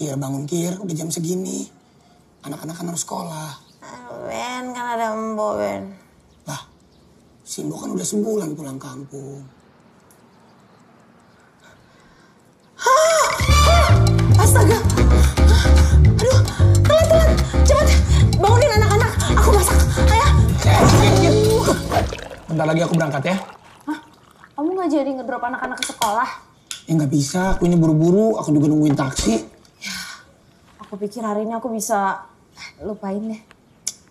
Kir, bangun Kir, udah jam segini. Anak-anak kan harus sekolah. Ben, kan ada Embo, Ben. Lah, si Embo kan udah sebulan pulang kampung. Astaga. Aduh, telat. Cepat, bangunin anak-anak. Aku masak, ayah. Bentar lagi aku berangkat ya. Hah? Kamu gak jadi ngedrop anak-anak ke sekolah? Ya nggak bisa, aku ini buru-buru. Aku juga nungguin taksi. Ya, aku pikir hari ini aku bisa lupain deh.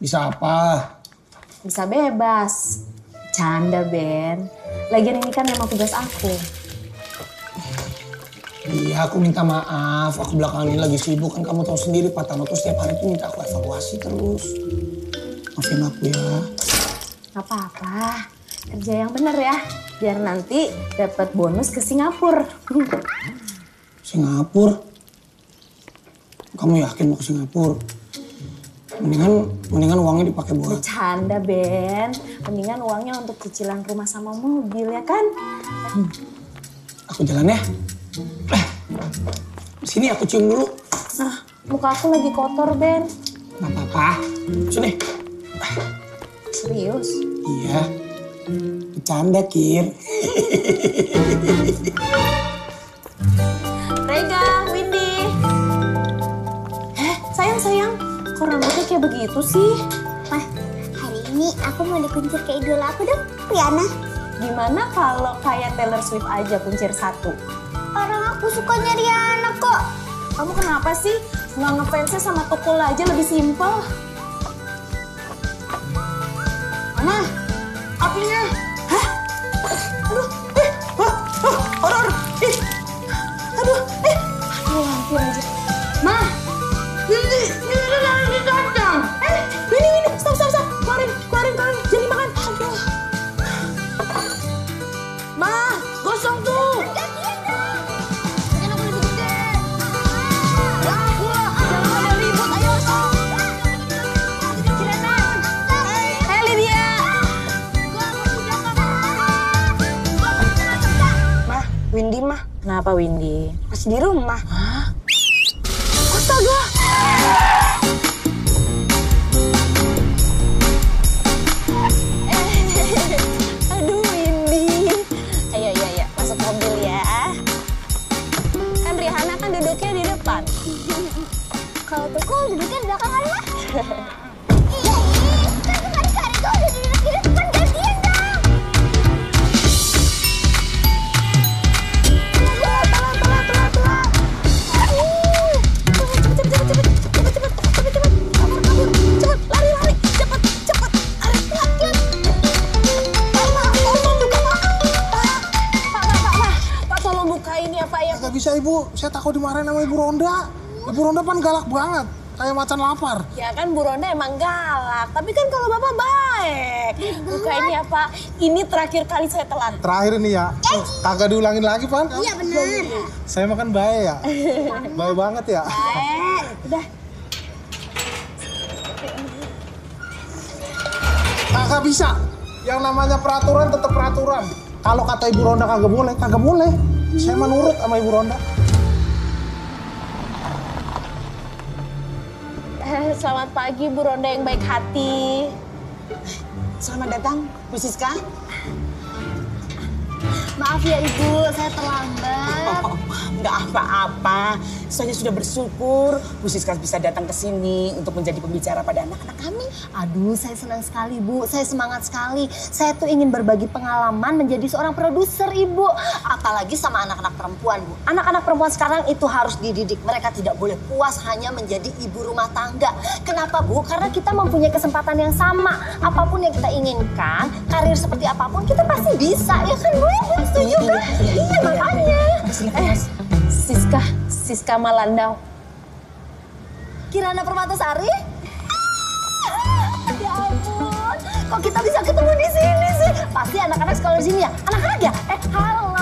Bisa apa? Bisa bebas. Canda, Ben. Lagian ini kan memang tugas aku. Iya, aku minta maaf. Aku belakangan ini lagi sibuk. Kan kamu tahu sendiri, Pak Tano tuh setiap hari tuh minta aku evaluasi terus. Maafin aku ya. Gak apa-apa. Kerja yang bener ya. Biar nanti dapat bonus ke Singapura. Singapura? Kamu yakin mau ke Singapura? Mendingan uangnya dipakai buat... Bercanda, Ben. Mendingan uangnya untuk cicilan rumah sama mobil, ya kan? Aku jalan ya. Sini aku cium dulu. Nah, muka aku lagi kotor, Ben. Gak apa-apa. Sini. Serius? Iya. Bercanda, Kir. Rega, Windy. Sayang. Kok rambutnya kayak begitu sih? Mah, hari ini aku mau dikuncir ke idola aku dong, Rihanna. Gimana kalau kayak Taylor Swift aja kuncir 1? Orang aku sukanya Rihanna kok. Kamu kenapa sih? Nggak ngefansnya sama Tukul aja lebih simpel. Mana? Apinya? Hah? Aduh, horor. Aduh, hampir aja. Ma, ini lagi datang. Winnie, stop. Keluarin, jangan dimakan. Aduh. Ma, gosong tuh. Windy mah. Kenapa Windy? Masih di rumah. Hah? Astaga! Aduh Windy. Ayo, masuk mobil ya. Kan Rihanna kan duduknya di depan. Kalau Tukul duduknya di belakang kali ya. Kan kemarin tuh udah duduk di depan, gantian dong. Gak bisa Ibu, saya takut dimarahin sama Ibu Ronda. Ibu Ronda kan galak banget, kayak macan lapar. Ya kan Bu Ronda emang galak, tapi kan kalau Bapak baik. Buka ini apa? Ini terakhir kali saya telat. Terakhir ini ya, kagak diulangin lagi Pan. Iya benar. Saya makan baik ya, baik banget ya. Udah. Kagak bisa, yang namanya peraturan tetap peraturan. Kalau kata Ibu Ronda kagak boleh. Saya menurut sama Ibu Ronda. Selamat pagi Bu Ronda yang baik hati. Selamat datang, Bu Siska. Maaf ya Ibu, saya terlambat. Nggak apa-apa. Saya sudah bersyukur Bu Siska bisa datang ke sini untuk menjadi pembicara pada anak-anak kami. Aduh, saya senang sekali Bu, saya semangat sekali. Saya tuh ingin berbagi pengalaman menjadi seorang produser Ibu. Apalagi sama anak-anak perempuan Bu. Anak-anak perempuan sekarang itu harus dididik. Mereka tidak boleh puas hanya menjadi ibu rumah tangga. Kenapa Bu? Karena kita mempunyai kesempatan yang sama. Apapun yang kita inginkan, karir seperti apapun kita pasti bisa. Ya kan Bu? Setuju kan? Iya makanya. Siska Malandau. Kirana Permatasari? Ya ampun, kok kita bisa ketemu di sini sih? Pasti anak-anak sekolah di sini ya? Anak-anak ya? Halo,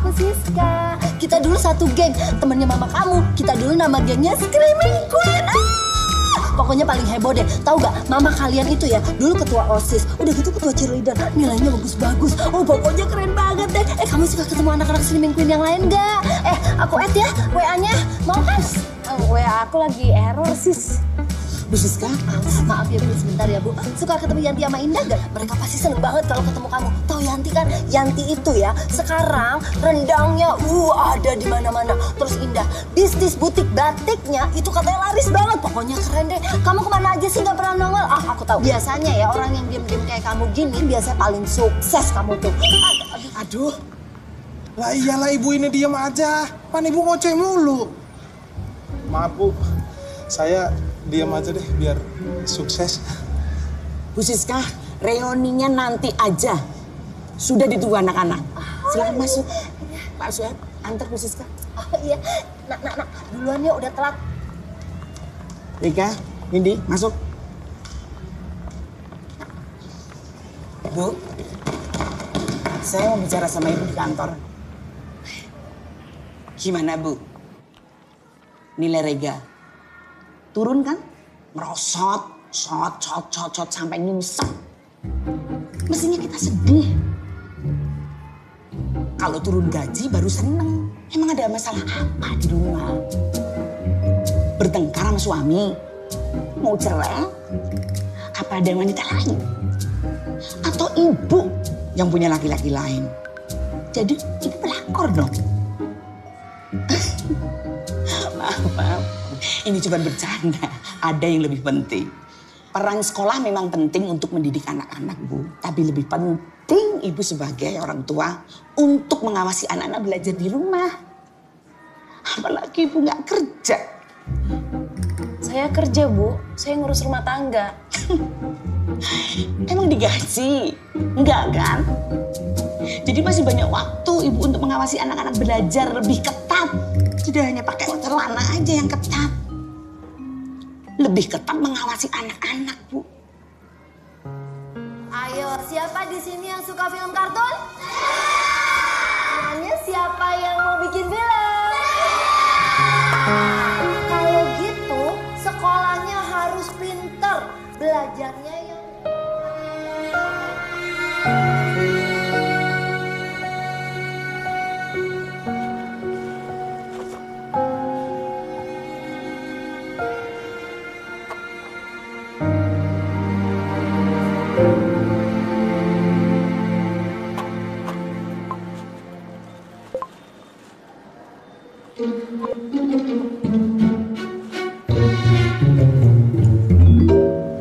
aku Siska. Kita dulu satu geng, temennya mama kamu. Kita dulu nama gengnya Screaming Queen. pokoknya paling heboh deh. Tahu gak, mama kalian itu ya dulu ketua OSIS, udah gitu ketua cheerleader, nilainya bagus-bagus. Oh pokoknya keren banget deh. Kamu suka ketemu anak-anak slimming queen yang lain gak? Aku add ya WA-nya, mau kan? WA aku lagi error sis. Bu Siska, Maaf ya Bu, sebentar ya Bu. Suka ketemu Yanti sama Indah gak? Mereka pasti seneng banget kalau ketemu kamu. Tahu Yanti kan? Yanti itu ya sekarang rendangnya ada di mana-mana. Terus Indah, bisnis butik batiknya itu katanya laris banget. Pokoknya keren deh. Kamu kemana aja sih nggak pernah nongol? Aku tahu. Biasanya ya orang yang diem-diem kayak kamu gini biasanya paling sukses kamu tuh. Aduh. Lah iyalah ibu ini diam aja. Pan ibu ngoceh mulu. Maaf Bu, saya diam aja deh biar sukses. Bu Siska, reuninya nanti aja. Sudah ditunggu anak-anak. Silakan masuk. Pak Sueb, antar Bu Siska. Oh iya, nak, duluan ya udah telat. Rika, Windy, masuk. Bu, saya mau bicara sama ibu di kantor. Gimana Bu? Nilai Rega turun kan? Merosot, shot sampai nyungsep. Mestinya kita sedih. Kalau turun gaji baru seneng. Emang ada masalah apa di rumah? Bertengkar sama suami? Mau cerai? Apa ada wanita lain? Atau ibu yang punya laki-laki lain? Jadi ibu pelakor dong. Maaf. Ini cuma bercanda. Ada yang lebih penting. Peran sekolah memang penting untuk mendidik anak-anak, Bu. Tapi lebih penting ibu sebagai orang tua untuk mengawasi anak-anak belajar di rumah. Apalagi ibu nggak kerja. Saya kerja Bu, saya ngurus rumah tangga. Emang digaji? Enggak kan? Jadi masih banyak waktu ibu untuk mengawasi anak-anak belajar lebih ketat. Tidak hanya pakai celana aja yang ketat. Lebih ketat mengawasi anak-anak, Bu. Ayo, siapa di sini yang suka film kartun? Nanya siapa yang mau bikin film? Kalau gitu, sekolahnya harus pinter. Belajarnya yang...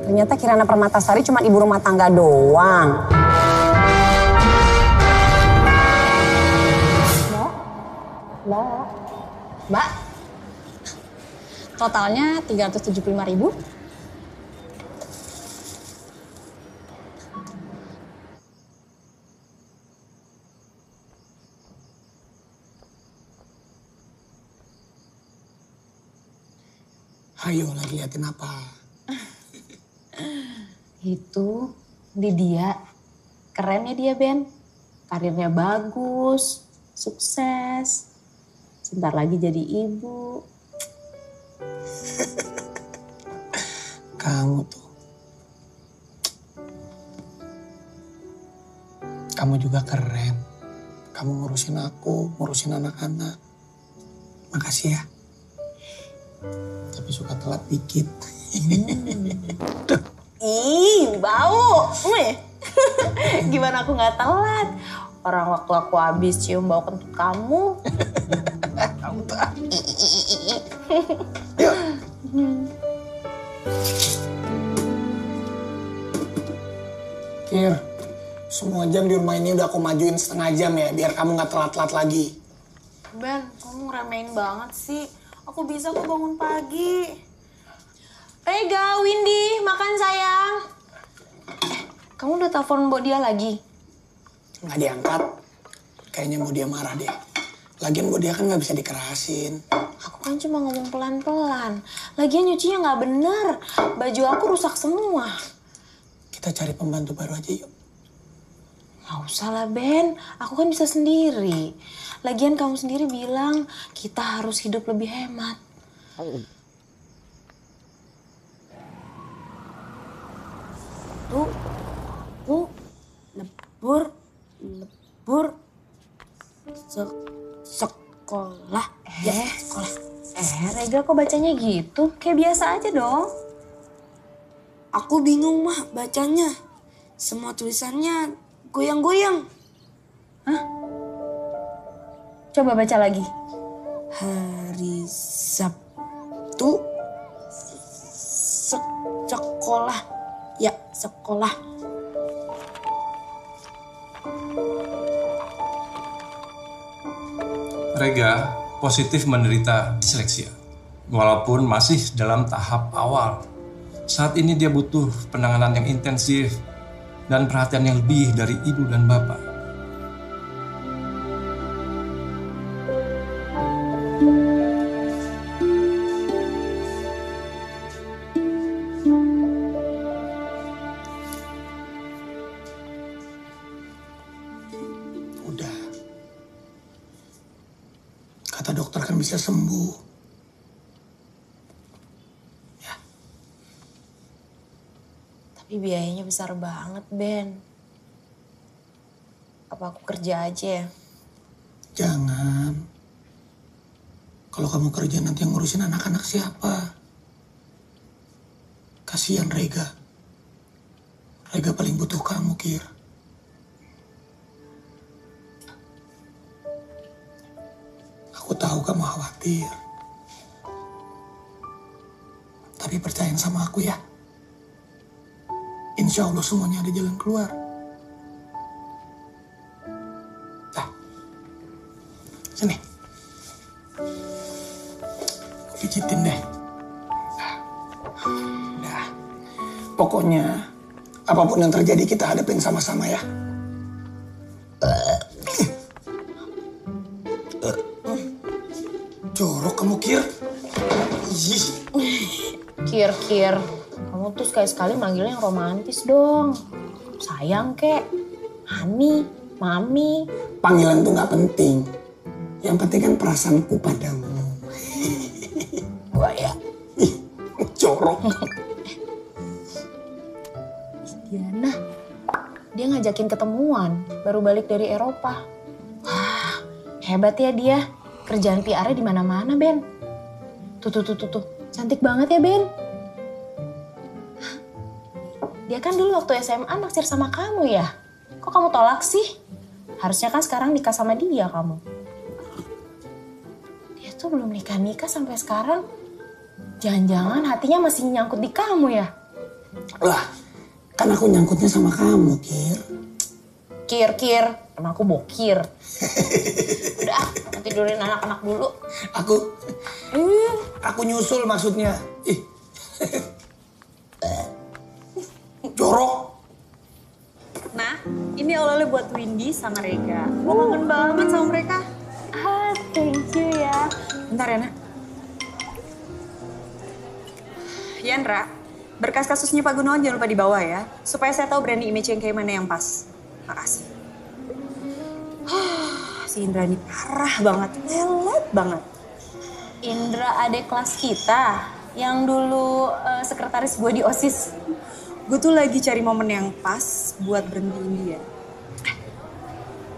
Ternyata Kirana Permatasari cuma ibu rumah tangga doang. Mbak. Totalnya 375.000. Ayo lagi liatin apa? Itu Lydia. Keren ya dia, Ben. Karirnya bagus, sukses. Sebentar lagi jadi ibu. Kamu tuh. Kamu juga keren. Kamu ngurusin aku, ngurusin anak-anak. Makasih ya. Tapi suka telat dikit. Ih, bau. Gimana aku nggak telat? Orang waktu aku habis cium bau kentut kamu. Kamu tuh. Yuk. Kir, semua jam di rumah ini udah aku majuin setengah jam ya, biar kamu nggak telat-telat lagi. Ben, kamu ngeremehin banget sih. Aku bisa kok bangun pagi. Rega, Windy, makan sayang. Kamu udah telepon Mbok dia lagi? Nggak diangkat. Kayaknya mau dia marah deh. Lagian Mbok dia kan nggak bisa dikerasin. Aku kan cuma ngomong pelan-pelan. Lagian nyucinya nggak bener. Baju aku rusak semua. Kita cari pembantu baru aja yuk. Nggak usah lah, Ben. Aku kan bisa sendiri. Lagian kamu sendiri bilang kita harus hidup lebih hemat. Tuh, aku lebur sekolah. Ya, sekolah. Rega kok bacanya gitu? Kayak biasa aja dong. Aku bingung mah bacanya. Semua tulisannya goyang-goyang. Coba baca lagi. Hari Sabtu sekolah. Ya, sekolah. Rega positif menderita disleksia. Walaupun masih dalam tahap awal. Saat ini dia butuh penanganan yang intensif dan perhatian yang lebih dari ibu dan bapak. Udah. Kata dokter kan bisa sembuh. Ya. Tapi biayanya besar banget, Ben. Apa aku kerja aja ya? Jangan. Kalau kamu kerja nanti yang ngurusin anak-anak siapa? Kasihan Rega. Rega paling butuh kamu, Kir. Aku tahu kamu khawatir. Tapi percayain sama aku ya. Insya Allah semuanya ada jalan keluar. Nah, sini. Aku pijitin deh. Nah, pokoknya apapun yang terjadi kita hadapin sama-sama ya. Jorok kamu, Kir. Ih. Kir. Kamu tuh sekali-sekali manggilnya yang romantis dong. Sayang kek. Hani, mami. Panggilan tuh gak penting. Yang penting kan perasaanku padamu. Gua ya. Ih, jorok. Diana, dia ngajakin ketemuan. Baru balik dari Eropa. Wah, hebat ya dia. Kerjaan PR-nya di mana-mana, Ben. Tuh. Cantik banget ya, Ben. Dia kan dulu waktu SMA naksir sama kamu ya. Kok kamu tolak sih? Harusnya kan sekarang nikah sama dia kamu. Dia tuh belum nikah sampai sekarang. Jangan-jangan hatinya masih nyangkut di kamu ya? Lah, kan aku nyangkutnya sama kamu, Kir. Kir. Emang aku bokir. Udah, tidurin anak-anak dulu. Aku nyusul maksudnya. Ih. Jorok. Nah, ini oleh-oleh buat Windy sama Rega. Gue kangen banget sama mereka. Thank you ya. Bentar ya, Nak. Yandra, berkas kasusnya Pak Gunawan jangan lupa dibawa ya. Supaya saya tahu branding image yang kayak mana yang pas. Makasih. Si Indra ini parah banget, lelet banget. Indra adik kelas kita yang dulu sekretaris gue di OSIS. Gue tuh lagi cari momen yang pas buat berhentiin dia.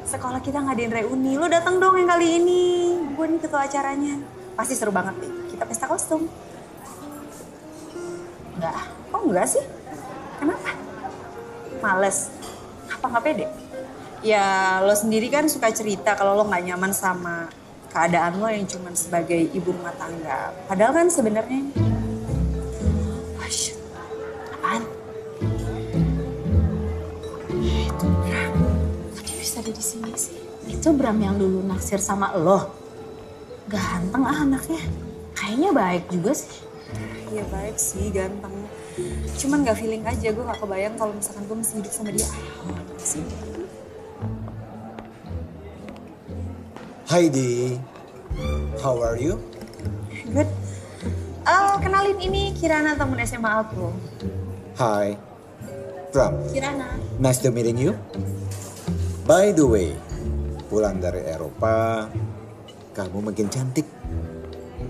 Sekolah kita ngadain reuni, lo datang dong yang kali ini. Gue nih ketua acaranya. Pasti seru banget deh, kita pesta kostum. Enggak. Oh enggak sih? Kenapa? Males? Apa nggak pede? Ya lo sendiri kan suka cerita kalau lo nggak nyaman sama keadaan lo yang cuma sebagai ibu rumah tangga. Padahal kan sebenarnya... Apaan? Itu Bram. Kok dia bisa ada di sini sih? Itu Bram yang dulu naksir sama lo. Ganteng anaknya. Kayaknya baik juga sih. Iya baik sih, ganteng. Cuman gak feeling aja, gue gak kebayang kalau misalkan gue mesti hidup sama dia. Heidi, how are you? Good. Kenalin ini Kirana, temen SMA aku. Hi, Bram. Kirana. Nice to meeting you. By the way, pulang dari Eropa, kamu makin cantik.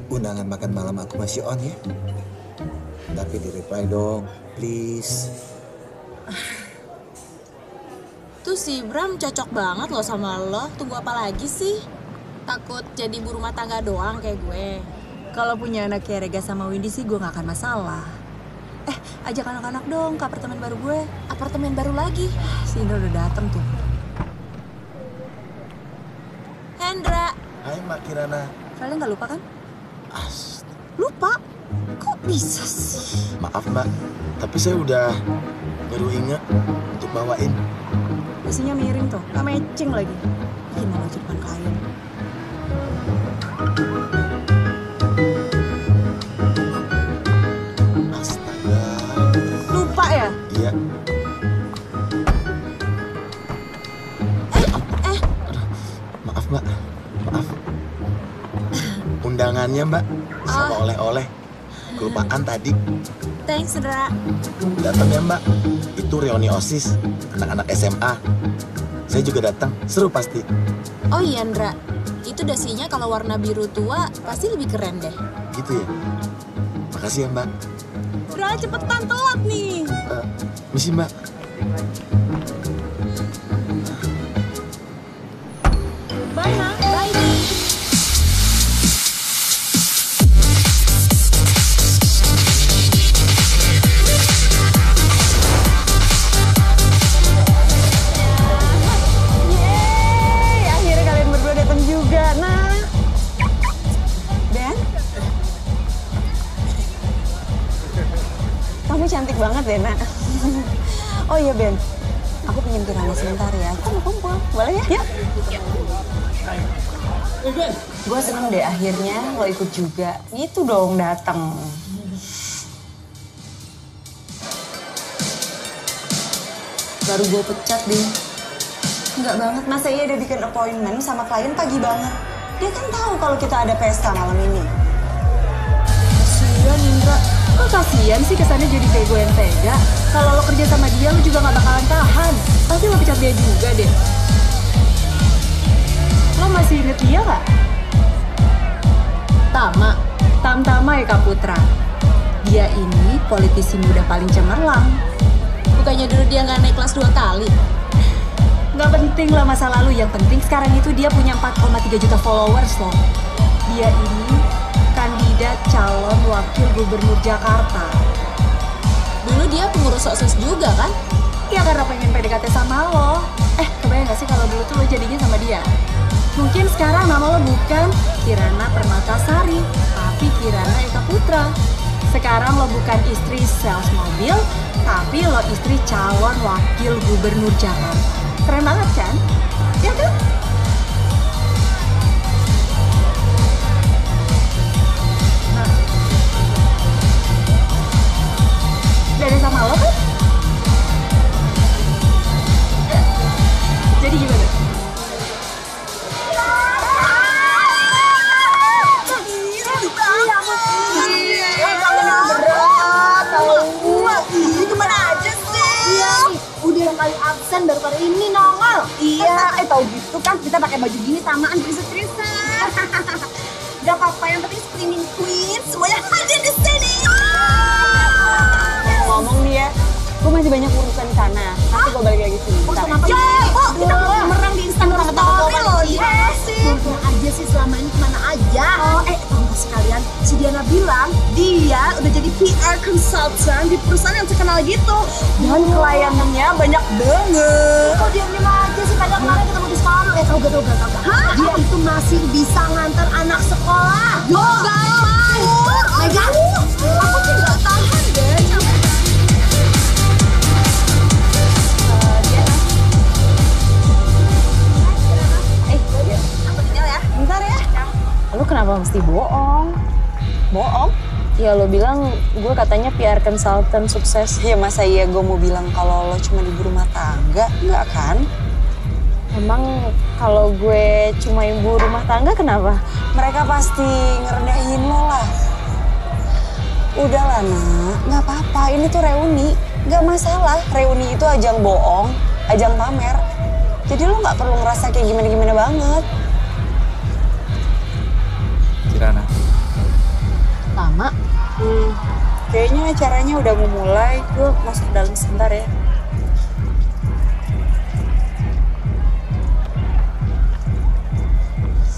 Undangan makan malam aku masih on ya. Tapi di reply dong, please. Tuh si Bram cocok banget loh sama lo. Tunggu apa lagi sih? Takut jadi ibu rumah tangga doang kayak gue. Kalau punya anak kayak Rega sama Windy sih gue gak akan masalah. Ajak anak-anak dong ke apartemen baru gue. Apartemen baru lagi. Si Indra udah dateng tuh. Hendra. Hai Mbak Kirana. Kalian gak lupa kan? Lupa? Kok bisa sih? Maaf Mbak, tapi saya udah baru ingat untuk bawain. Isinya miring tuh, gak matching lagi. Gimana aja depan klien. Astaga. Lupa ya? Iya. Maaf Mbak, maaf. Undangannya Mbak, sama oleh-oleh. Kelupaan tadi. Thanks, Hendra. Datang ya Mbak, itu reuni OSIS, anak-anak SMA. Saya juga datang, seru pasti. Oh iya, Hendra. Itu dasinya kalau warna biru tua pasti lebih keren deh. Gitu ya? Makasih ya Mbak. Udah cepetan telat nih. Misi Mbak. Bye, Ma. Bye, Di. Cantik banget deh, Nak. Oh iya, Ben. Aku pinjam Kirana sebentar ya. Kita mau kumpul. Boleh ya? Yuk. Gue seneng deh akhirnya lo ikut juga. Gitu dong datang. Baru gue pecat deh. Enggak banget, masa iya udah bikin appointment sama klien pagi banget. Dia kan tahu kalau kita ada pesta malam ini. Kasian Indra. Kok kasian sih kesannya jadi kayak gue yang tega? Kalau lo kerja sama dia, lo juga gak bakalan tahan. Pasti lo pecat dia juga deh. Lo masih inget dia gak? Tama ya Kak Putra. Dia ini politisi muda paling cemerlang. Bukannya dulu dia nggak naik kelas 2 kali? Gak penting lah masa lalu, yang penting sekarang itu dia punya 4,3 juta followers loh. Dia ini kandidat calon wakil gubernur Jakarta. Dulu dia pengurus OSIS juga kan? Iya, karena pengen PDKT sama lo. Kebayang gak sih kalau dulu tuh lo jadinya sama dia? Mungkin sekarang nama lo bukan Kirana Permatasari, tapi Kirana Eka Putra. Sekarang lo bukan istri sales mobil, tapi lo istri calon wakil gubernur Jakarta. Keren banget kan? Ya kan? Dari sama lo kan? Jadi gimana? Kemana aja sih? Iya nih, udah yang kali absen baru-baru ini nongol. Iya, tahu gitu kan kita pakai baju gini samaan princess-princess. Gak apa-apa, yang penting screaming queen semuanya hadir di sini. Ngomong nih ya, gue masih banyak urusan di sana. Nanti gue balik lagi sini. Urusan apa? Ya, kok kita merang di Instagram story loh. Iya sih. Ngomong aja sih selama ini kemana aja. Tahu sekalian, si Diana bilang dia udah jadi PR consultant di perusahaan yang terkenal gitu. Dan kliennya banyak banget. Kok diam-diam aja sih, kadang kemarin ketemu di sekolah. Tahu gak. Dia itu masih bisa ngantar anak sekolah. Yo, gampang. Megan, aku sih gak tahan deh. Bentar ya. Lu kenapa mesti bohong? Bohong? Ya lo bilang gue katanya PR consultant sukses. Ya masa iya gue mau bilang kalau lo cuma ibu rumah tangga? Enggak kan? Emang kalau gue cuma ibu rumah tangga kenapa? Mereka pasti ngerendahin lo lah. Udahlah nak, nggak apa-apa. Ini tuh reuni, nggak masalah. Reuni itu ajang bohong, ajang pamer. Jadi lo nggak perlu ngerasa kayak gimana-gimana banget. Kirana. Lama? Kayaknya acaranya udah mau mulai. Gue masuk dalam sebentar ya.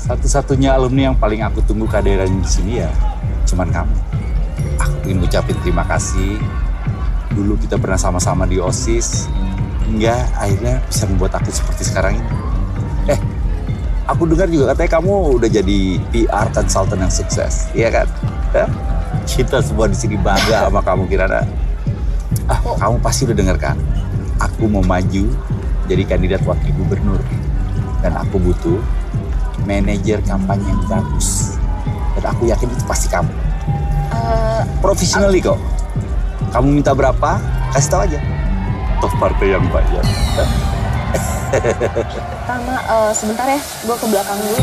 Satu-satunya alumni yang paling aku tunggu kehadiran di sini ya cuman kamu. Aku ingin ucapin terima kasih. Dulu kita pernah sama-sama di OSIS, hingga akhirnya bisa membuat aku seperti sekarang ini. Aku dengar juga katanya kamu udah jadi PR consultant yang sukses, iya kan? Kita semua di sini bangga sama kamu, Kirana. Kamu pasti udah dengar kan? Aku mau maju jadi kandidat wakil gubernur. Dan aku butuh manajer kampanye yang bagus. Dan aku yakin itu pasti kamu. Professionally kok. Kamu minta berapa? Kasih tahu aja. Toh partai yang bayar. Tama, sebentar ya, gue ke belakang dulu.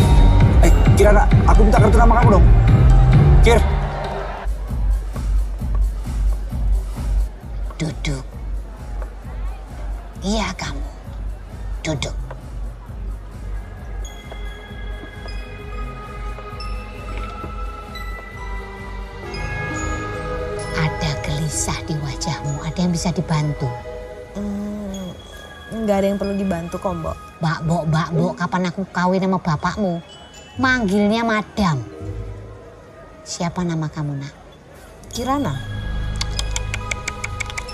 Kirana, aku minta kartu nama kamu dong. Kir. Duduk. Iya kamu. Duduk. Ada gelisah di wajahmu, ada yang bisa dibantu? Nggak ada yang perlu dibantu kok, Mbok. Mbok, kapan aku kawin sama bapakmu? Manggilnya Madam. Siapa nama kamu, Nak? Kirana.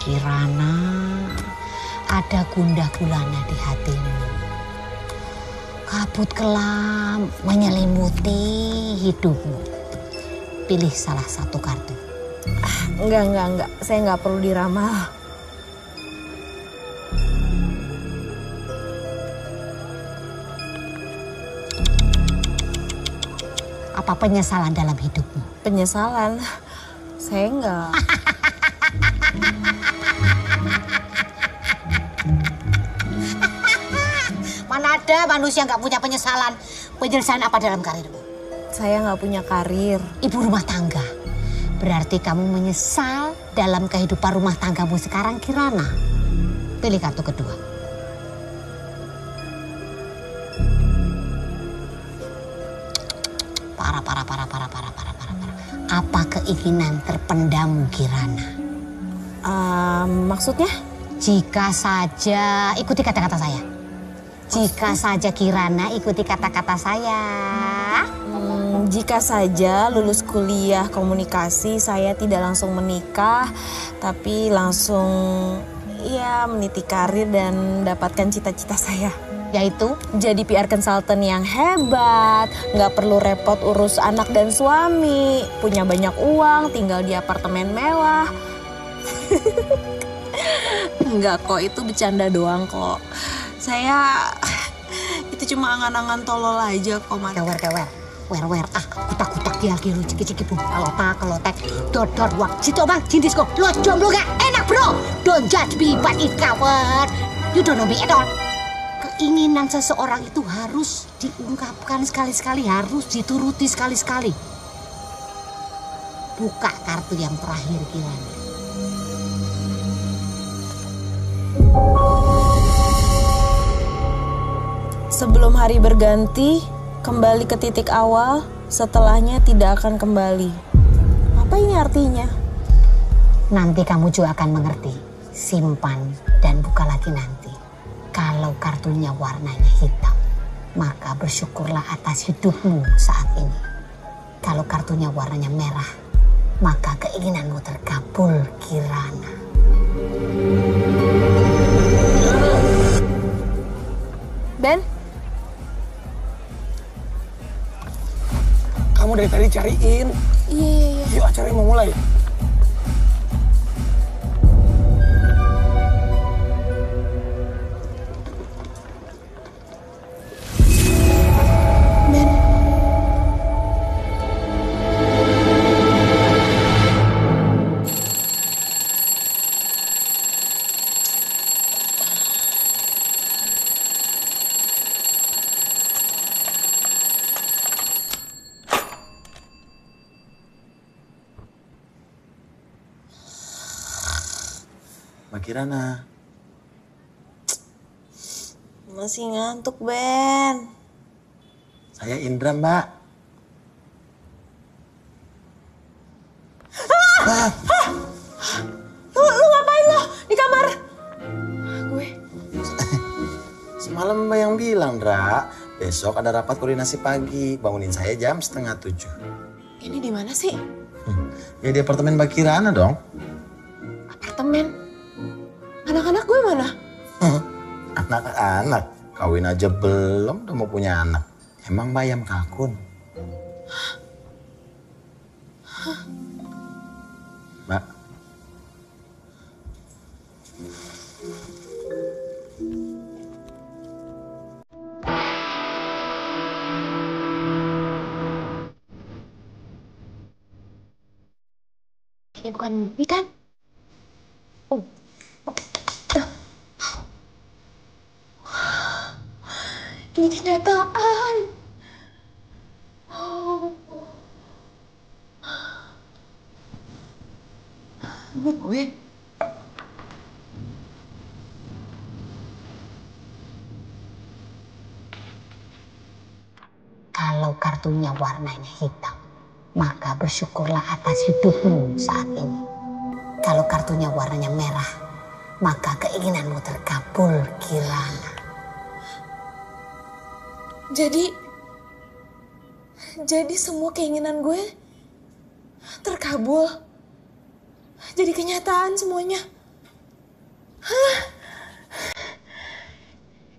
Kirana, ada gundah gulana di hatimu. Kabut kelam menyelimuti hidupmu. Pilih salah satu kartu. Enggak. Saya nggak perlu diramal. Apa penyesalan dalam hidupmu? Penyesalan? Saya enggak. Mana ada manusia nggak punya penyesalan? Penyesalan apa dalam karirmu? Saya nggak punya karir. Ibu rumah tangga. Berarti kamu menyesal dalam kehidupan rumah tanggamu sekarang, Kirana. Pilih kartu kedua. Parah. Apa keinginan terpendammu, Kirana? Maksudnya? Jika saja, ikuti kata-kata saya. Jika saja Kirana ikuti kata-kata saya. Jika saja lulus kuliah komunikasi, saya tidak langsung menikah, tapi langsung meniti karir dan dapatkan cita-cita saya. Yaitu? Jadi PR consultant yang hebat, nggak perlu repot urus anak dan suami, punya banyak uang, tinggal di apartemen mewah. Enggak kok, itu bercanda doang kok. Saya itu cuma angan-angan tolol aja kok, Mas. Wer, kutak-kutak dia gitu, ciki-ciki bu, kelotek, dodor, wak, situ bang, jindis kok, lo jomblo gak enak bro, don't judge me but it cover, you don't know me at all. Keinginan seseorang itu harus diungkapkan sekali-sekali, harus dituruti sekali-sekali. Buka kartu yang terakhir, Kirana. Sebelum hari berganti, kembali ke titik awal, setelahnya tidak akan kembali. Apa ini artinya? Nanti kamu juga akan mengerti. Simpan dan buka lagi nanti. Kalau kartunya warnanya hitam, maka bersyukurlah atas hidupmu saat ini. Kalau kartunya warnanya merah, maka keinginanmu terkabul, Kirana. Ben? Kamu dari tadi cariin. Iya. Yuk, acaranya mau mulai. Mbak Kirana. Masih ngantuk, Ben. Saya Indra, Mbak. Lu ngapain lo di kamar? Gue. Semalam Mbak yang bilang, Dra, Besok ada rapat koordinasi pagi. Bangunin saya jam 6:30. Ini di mana sih? Ya di apartemen Mbak Kirana dong. Apartemen? Anak-anak gue mana? Anak-anak, kawin aja belum udah mau punya anak. Emang bayam kalkun? Mbak. Ya bukan mimpi kan? Oh. Ini kenyataan. Gue. Kalau kartunya warnanya hitam, maka bersyukurlah atas hidupmu saat ini. Kalau kartunya warnanya merah, maka keinginanmu terkabul, Kirana. Jadi semua keinginan gue terkabul. Jadi kenyataan semuanya. Hah?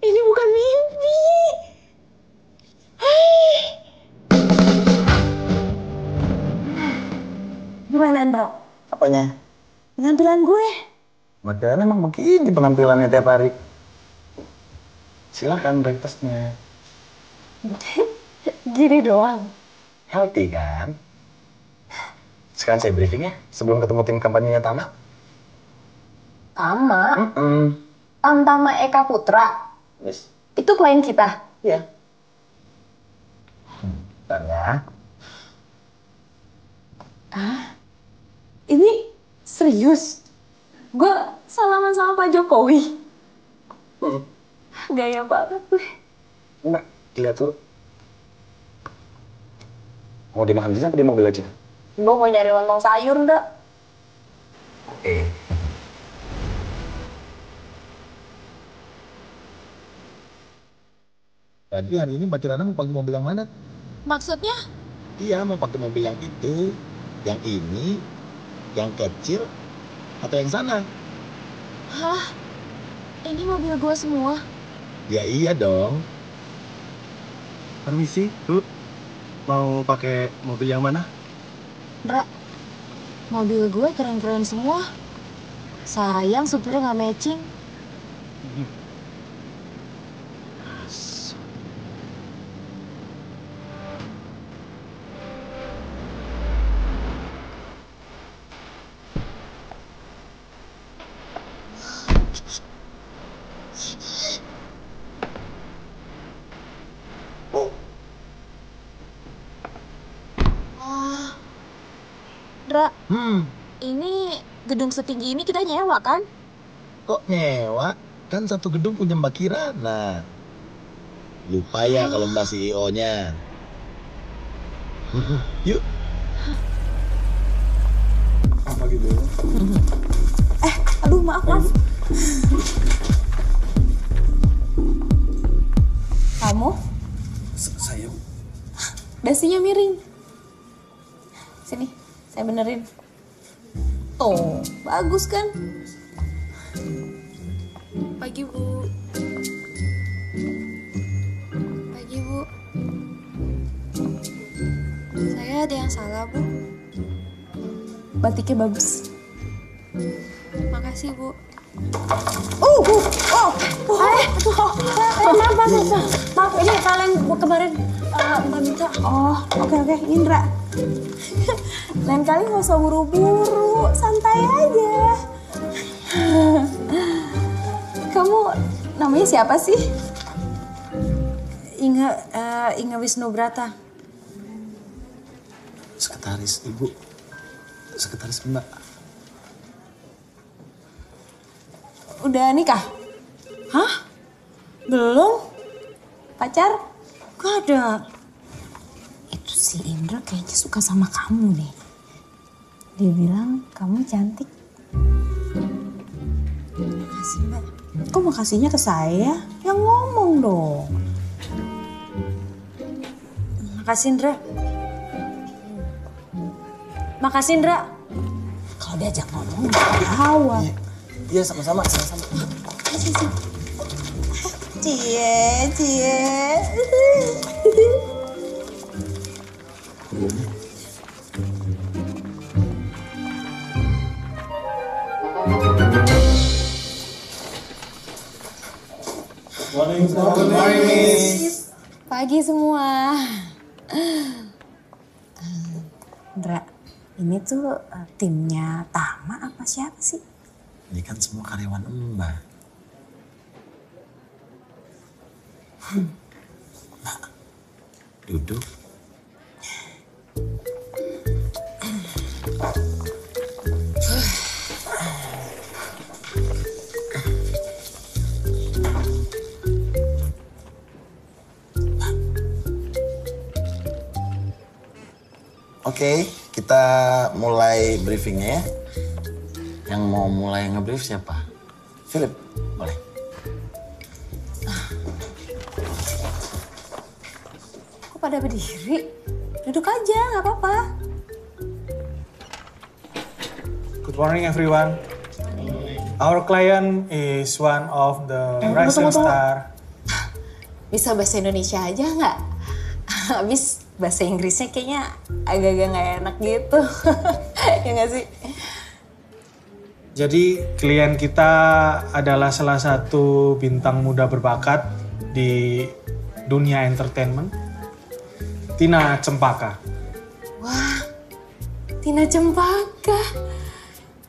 Ini bukan mimpi. Gimana, Bro? Apanya? Penampilan gue. Makanya emang begini penampilannya tiap hari. Silakan breakfastnya. Gini doang. Healthy kan? Sekarang saya briefing ya, sebelum ketemu tim kampanyenya Tama. Tama? Tama Eka Putra? Yes. Itu klien kita? Iya. Bentar ya. Ini serius? Gue salaman sama Pak Jokowi. Gaya banget gue. Enggak, lihat tuh. Mau dimakan aja apa di mobil aja? Gue mau nyari lontong sayur nggak? Tadi hari ini Mbak Kirana mau pakai mobil yang mana? Maksudnya? Iya, mau pakai mobil yang itu, yang ini, yang kecil, atau yang sana? Hah? Ini mobil gue semua? Ya iya dong. Permisi, Bu. Mau pakai mobil yang mana? Ndra, mobil gue keren-keren semua. Sayang supirnya nggak matching. Ndra, ini gedung setinggi ini kita nyewa kan? Kok nyewa? Kan satu gedung punya Mbak Kirana. Lupa ya kalau Mbak CEO-nya. Yuk. Apa gitu? Aduh maaf. Kamu? Saya. Dasinya miring. Sini, saya benerin. Tuh, bagus kan? Pagi, Bu. Pagi, Bu. Saya ada yang salah, Bu. Batiknya bagus. Makasih, Bu. Maaf, ini kalian kemarin Mbak minta. Oke, Indra. Lain kali nggak usah buru-buru, santai aja. Kamu namanya siapa sih? Inga Wisnubrata. Sekretaris Ibu. Sekretaris Mbak. Udah nikah? Hah? Belum? Pacar? Gak ada. Itu si Indra kayaknya suka sama kamu deh. Dia bilang kamu cantik. Makasih, Mbak. Kok makasihnya ke saya? Yang ngomong dong. Makasih, Indra. Makasih, Indra. Kalau diajak ngomong ketawa. Iya, sama-sama. Cie. Pagi semua. Indra, ini tuh timnya Tama apa siapa sih? Ini kan semua karyawan Mbak. Mbak, duduk. Oke, kita mulai briefingnya ya. Yang mau mulai ngebrief siapa? Philip, boleh. Kok pada berdiri? Duduk aja, nggak apa-apa. Good morning everyone. Our client is one of the rising star. Bisa bahasa Indonesia aja nggak? Habis bahasa Inggrisnya kayaknya agak-agak nggak enak gitu. Ya nggak sih? Jadi klien kita adalah salah satu bintang muda berbakat di dunia entertainment, Tina Cempaka. Wah, Tina Cempaka.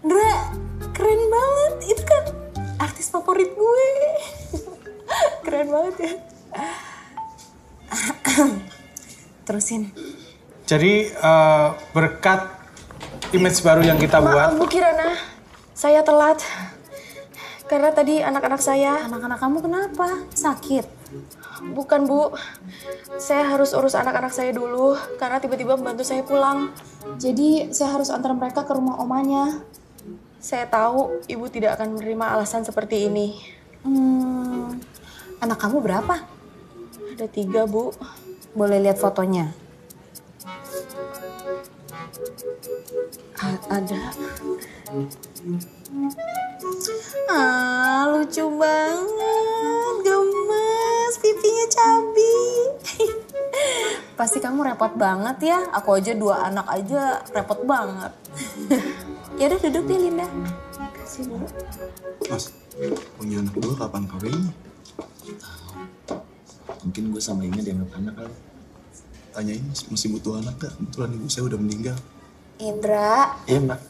Ndra, keren banget. Itu kan artis favorit gue. Keren banget ya. Terusin. Jadi berkat image baru yang kita buat. Maaf Bu Kirana, saya telat. Karena tadi anak-anak saya... Anak-anak kamu kenapa? Sakit? Bukan Bu, saya harus urus anak-anak saya dulu. Karena tiba-tiba membantu saya pulang. Jadi saya harus antar mereka ke rumah omanya. Saya tahu Ibu tidak akan menerima alasan seperti ini. Anak kamu berapa? Ada 3 Bu. Boleh lihat fotonya? Ada. Lucu banget, gemes, pipinya cabi. Pasti kamu repot banget ya. Aku aja 2 anak aja repot banget. Ya udah duduk deh Linda. Kasih dulu. Mas, punya anak dulu kapan kawinnya? Mungkin gue sama Inge dianggap anak kali. Tanyain mas, masih butuh anak gak? Kebetulan ibu saya udah meninggal. Indra. Iya mbak.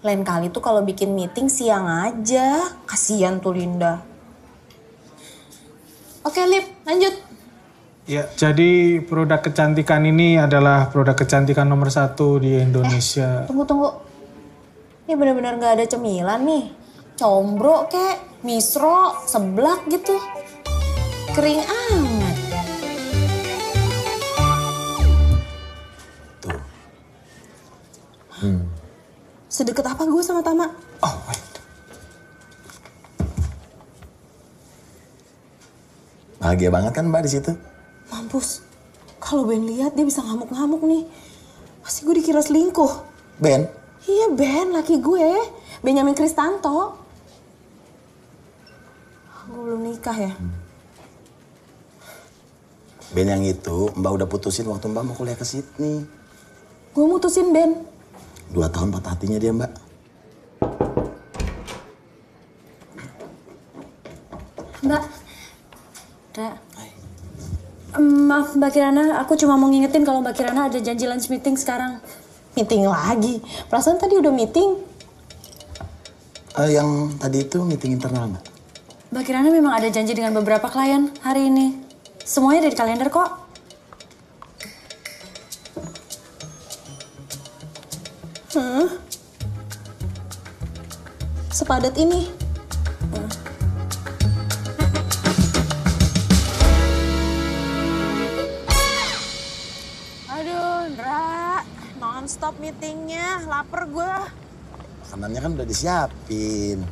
Lain kali tuh kalau bikin meeting siang aja. Kasian tuh Linda. Oke Lip, lanjut. Ya, jadi produk kecantikan ini adalah produk kecantikan nomor 1 di Indonesia. Tunggu. Ini benar-benar gak ada cemilan nih. Combro kek, misro, seblak gitu. Kering amat. Tuh. Sedekat apa gue sama Tama? Oh, wait. Bahagia banget kan mbak di situ? Mampus. Kalau Ben lihat dia bisa ngamuk-ngamuk nih. Pasti gue dikira selingkuh. Ben? Iya Ben, laki gue. Benjamin Kristanto. Gue belum nikah ya. Ben yang itu mbak udah putusin waktu mbak mau kuliah ke Sydney. Gue mutusin Ben. 2 tahun patah hatinya dia mbak. Mbak. Maaf Mbak Kirana, aku cuma mau ngingetin kalau Mbak Kirana ada janji lunch meeting sekarang. Meeting lagi? Perasaan tadi udah meeting. Yang tadi itu meeting internal mbak. Mbak Kirana memang ada janji dengan beberapa klien hari ini. Semuanya ada di kalender kok. Sepadat ini. Aduh, Ndra. Non-stop meetingnya. Lapar gue. Makanannya kan udah disiapin.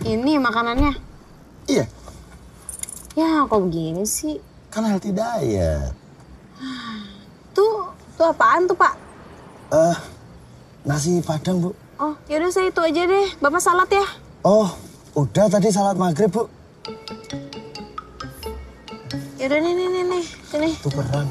Ini makanannya. Iya. Ya, kok begini sih? Kan healthy diet. Tuh apaan tuh, Pak? Nasi Padang, Bu. Oh, yaudah saya itu aja deh. Bapak salat ya. Oh, udah tadi salat maghrib, Bu. Yaudah nih. Sini. Tukeran.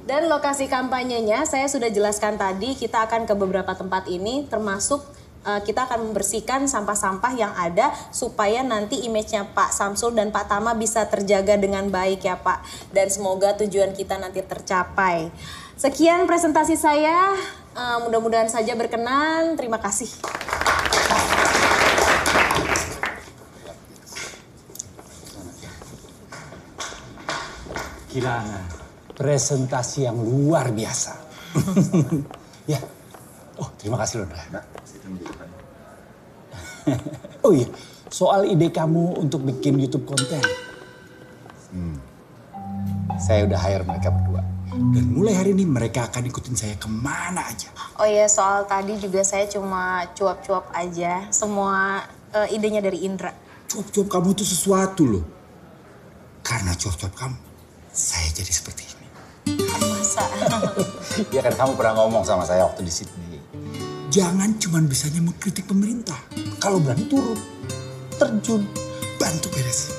Dan lokasi kampanyenya saya sudah jelaskan tadi, kita akan ke beberapa tempat ini, termasuk kita akan membersihkan sampah-sampah yang ada supaya nanti image-nya Pak Samsul dan Pak Tama bisa terjaga dengan baik ya Pak. Dan semoga tujuan kita nanti tercapai. Sekian presentasi saya, mudah-mudahan saja berkenan. Terima kasih. Kirana, presentasi yang luar biasa. Ya, oh terima kasih loh, Ndra. Oh iya, soal ide kamu untuk bikin YouTube konten. Saya udah hire mereka berdua. Dan mulai hari ini mereka akan ikutin saya kemana aja. Oh iya, soal tadi juga saya cuma cuap-cuap aja. Semua idenya dari Indra. Cuap-cuap kamu itu sesuatu loh. Karena cuap-cuap kamu, saya jadi seperti ini. Masa? Ya kan kamu pernah ngomong sama saya waktu di Sydney. Jangan cuma bisanya mengkritik pemerintah. Kalau berani turun, terjun, bantu beresin.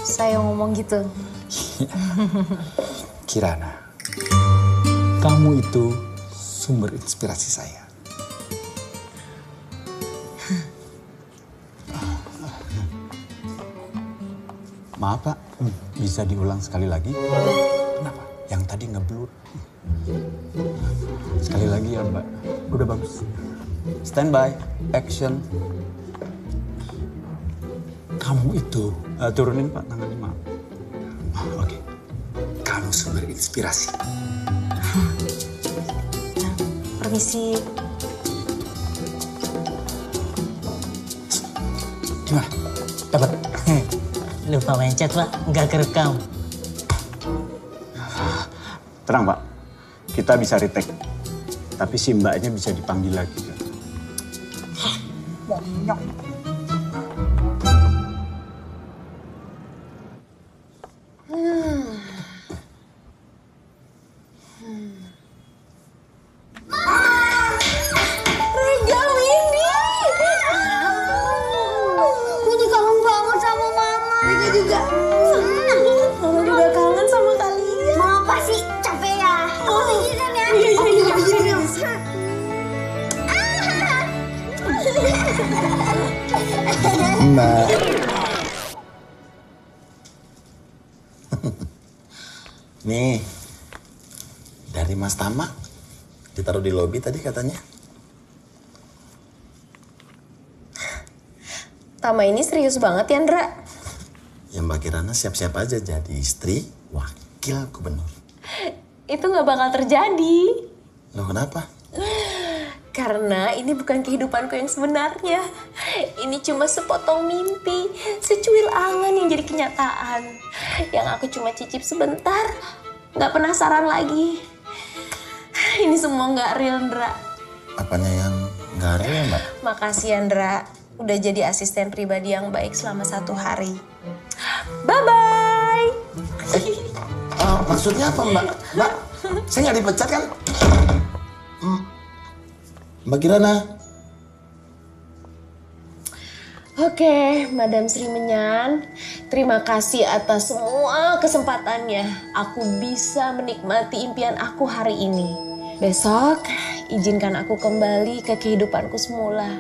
Saya ngomong gitu. Kirana, kamu itu sumber inspirasi saya. Maaf Pak, bisa diulang sekali lagi? Kenapa? Yang tadi ngeblur. Sekali lagi ya Mbak, udah bagus. Standby, action. Kamu itu, turunin Pak tangannya maaf. Oke, kamu sumber inspirasi. Permisi. Gimana? Dapat? Lupa mencet Pak, nggak kerekam. Tenang Pak, kita bisa retake. Tapi si mbaknya bisa dipanggil lagi. Mbak. Nih, dari Mas Tama. Ditaruh di lobi tadi katanya. Tama ini serius banget ya, Ndra? Ya Mbak Kirana siap-siap aja jadi istri wakil gubernur. Itu nggak bakal terjadi. Loh kenapa? Karena ini bukan kehidupanku yang sebenarnya. Ini cuma sepotong mimpi, secuil angan yang jadi kenyataan. Yang aku cuma cicip sebentar, nggak penasaran lagi. Ini semua nggak real, Ndra. Apanya yang nggak real, Mbak? Makasih ya, Ndra. Udah jadi asisten pribadi yang baik selama 1 hari. Bye-bye! Maksudnya apa, Mbak? Mbak, saya nggak dipecat kan? Mbak Kirana. Oke, Madam Sri Menyan, terima kasih atas semua kesempatannya. Aku bisa menikmati impian aku hari ini. Besok, izinkan aku kembali ke kehidupanku semula.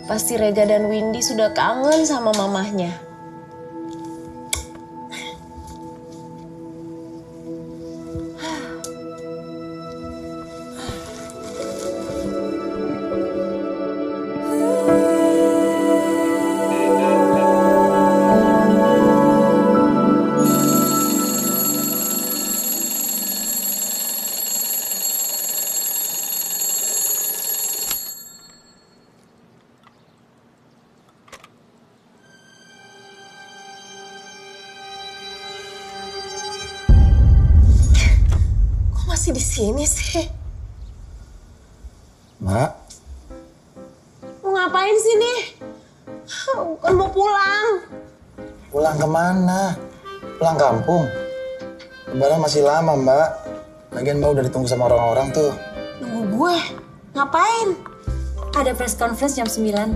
Pasti Rega dan Windy sudah kangen sama mamahnya. sini sih? Mbak, Mau ngapain sini? Bukan mau pulang. pulang kemana? Pulang kampung? Lebaran masih lama, Mbak. Lagian Mbak udah ditunggu sama orang-orang tuh. Nunggu gue? Ngapain? Ada press conference jam 9.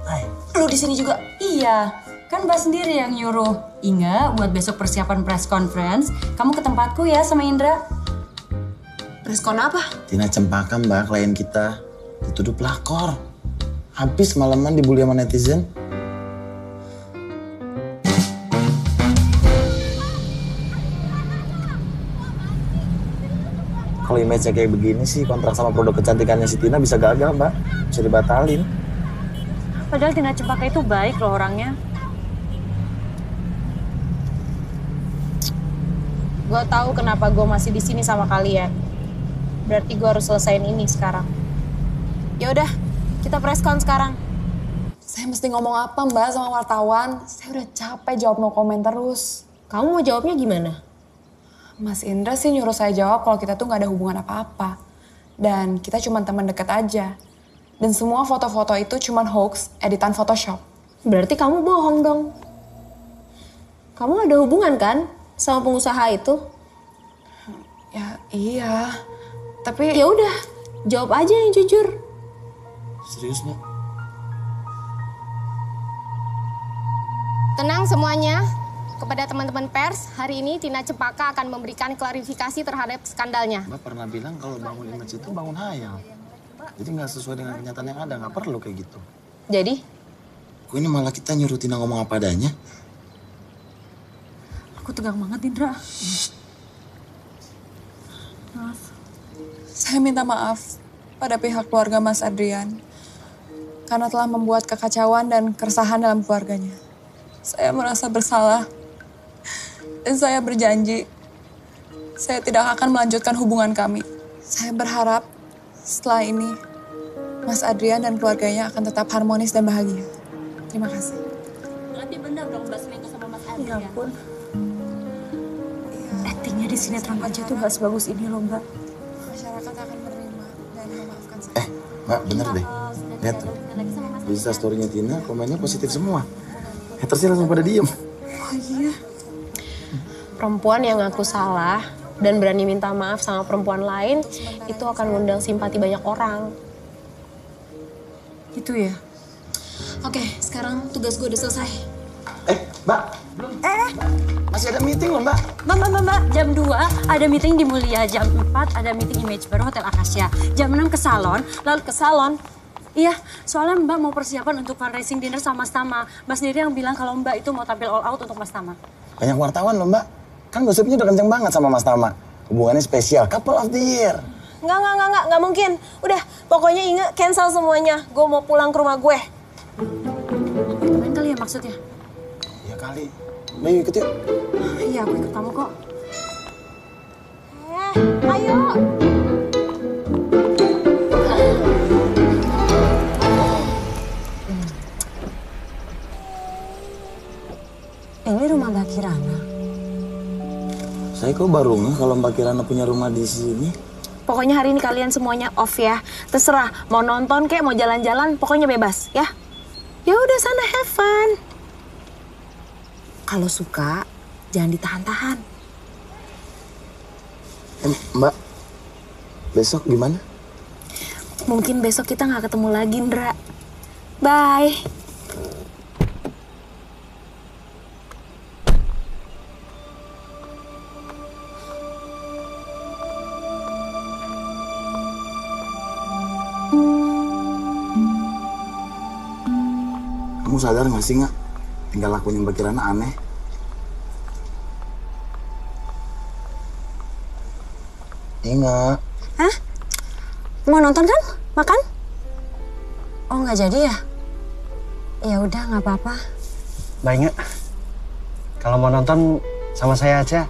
Hai. Lu di sini juga? Iya, kan Mbak sendiri yang nyuruh. Inga, buat besok persiapan press conference, kamu ke tempatku ya sama Indra. Preskon apa? Tina Cempaka, Mbak, klien kita. Dituduh pelakor. Habis malaman dibully sama netizen. Kalau image-nya kayak begini sih, kontrak sama produk kecantikannya si Tina bisa gagal, Mbak. Bisa dibatalin. Padahal Tina Cempaka itu baik loh orangnya. Gue tahu kenapa gue masih di sini sama kalian. Berarti gue harus selesain ini sekarang. Ya udah, kita preskon sekarang. Saya mesti ngomong apa Mbak sama wartawan? Saya udah capek jawab no comment terus. Kamu mau jawabnya gimana? Mas Indra sih nyuruh saya jawab kalau kita tuh nggak ada hubungan apa-apa. Dan kita cuma teman dekat aja. Dan semua foto-foto itu cuma hoax, editan Photoshop. Berarti kamu bohong dong. Kamu ada hubungan kan sama pengusaha itu? Ya iya, tapi... Ya udah, jawab aja yang jujur. Serius, Mbak? Tenang semuanya. Kepada teman-teman pers, hari ini Tina Cempaka akan memberikan klarifikasi terhadap skandalnya. Mbak pernah bilang kalau bangun image itu bangun hayal. Jadi nggak sesuai dengan kenyataan yang ada, nggak perlu kayak gitu. Jadi? Kok ini malah kita nyuruh Tina ngomong apa adanya? Aku tegang banget, Indra. Maaf. Saya minta maaf pada pihak keluarga Mas Adrian karena telah membuat kekacauan dan keresahan dalam keluarganya. Saya merasa bersalah dan saya berjanji saya tidak akan melanjutkan hubungan kami. Saya berharap setelah ini Mas Adrian dan keluarganya akan tetap harmonis dan bahagia. Terima kasih. Berarti benar dong Mbak selingkuh sama Mas Adrian. Ya ampun. Aktingnya di sinetron aja tuh gak sebagus ini loh Mbak. Masyarakat akan menerima dan memaafkan saya. Mbak, bener deh. Lihat tuh. Di Instastory-nya Tina, komennya positif semua. Hatersnya langsung pada diem. Oh iya. Perempuan yang ngaku salah dan berani minta maaf sama perempuan lain, itu akan mengundang simpati banyak orang. Gitu ya? Oke, sekarang tugas gue udah selesai. Mbak. Masih ada meeting loh, Mbak. Mbak, jam 2 ada meeting di Mulia, jam 4 ada meeting image baru Hotel Acacia, jam 6 ke salon, lalu ke salon. Iya, soalnya Mbak mau persiapan untuk fundraising dinner sama Mas Tama. Mbak sendiri yang bilang kalau Mbak itu mau tampil all out untuk Mas Tama. Banyak wartawan loh, Mbak. Kan gosipnya udah kenceng banget sama Mas Tama. Hubungannya spesial, couple of the year. Nggak mungkin. Udah, pokoknya ingat cancel semuanya. Gue mau pulang ke rumah gue. Main kali ya maksudnya? Iya kali. Mbak ikut yuk. Iya, aku ikut kamu kok. Ayo. Ini rumah Mbak Kirana. Saya kok baru nggak kalau Mbak Kirana punya rumah di sini. Pokoknya hari ini kalian semuanya off ya. Terserah, mau nonton kek, mau jalan-jalan, pokoknya bebas ya. Ya udah sana have fun. Kalau suka, jangan ditahan-tahan. Mbak, besok gimana? Mungkin besok kita nggak ketemu lagi, Ndra. Bye. Kamu sadar nggak sih nggak? Tinggal lakunya Mbak Kirana aneh. Ingat. Hah? Mau nonton kan? Makan? Oh nggak jadi ya? Ya udah nggak apa-apa. Mbak Inga, kalau mau nonton sama saya aja.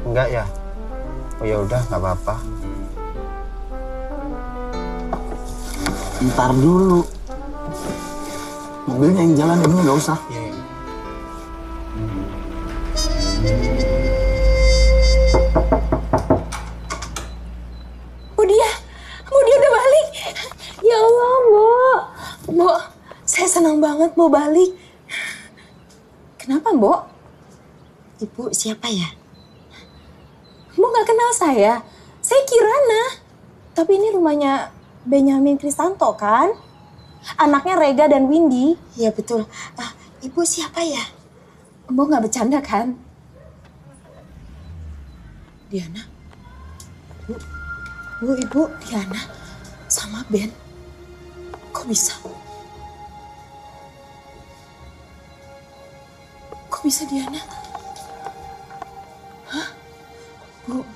Enggak ya? Oh ya udah nggak apa-apa. Ntar dulu. Mobilnya yang jalan ini nggak usah. senang banget mau balik. Kenapa, Mbok? Ibu siapa ya? Mbok gak kenal saya? Saya Kirana. Tapi ini rumahnya Benyamin Kristanto kan? Anaknya Rega dan Windy. Iya betul. Ibu siapa ya? Mbok gak bercanda kan? Diana. Ibu. Diana sama Ben. Kok bisa? Kok bisa Diana? Hah? Bu,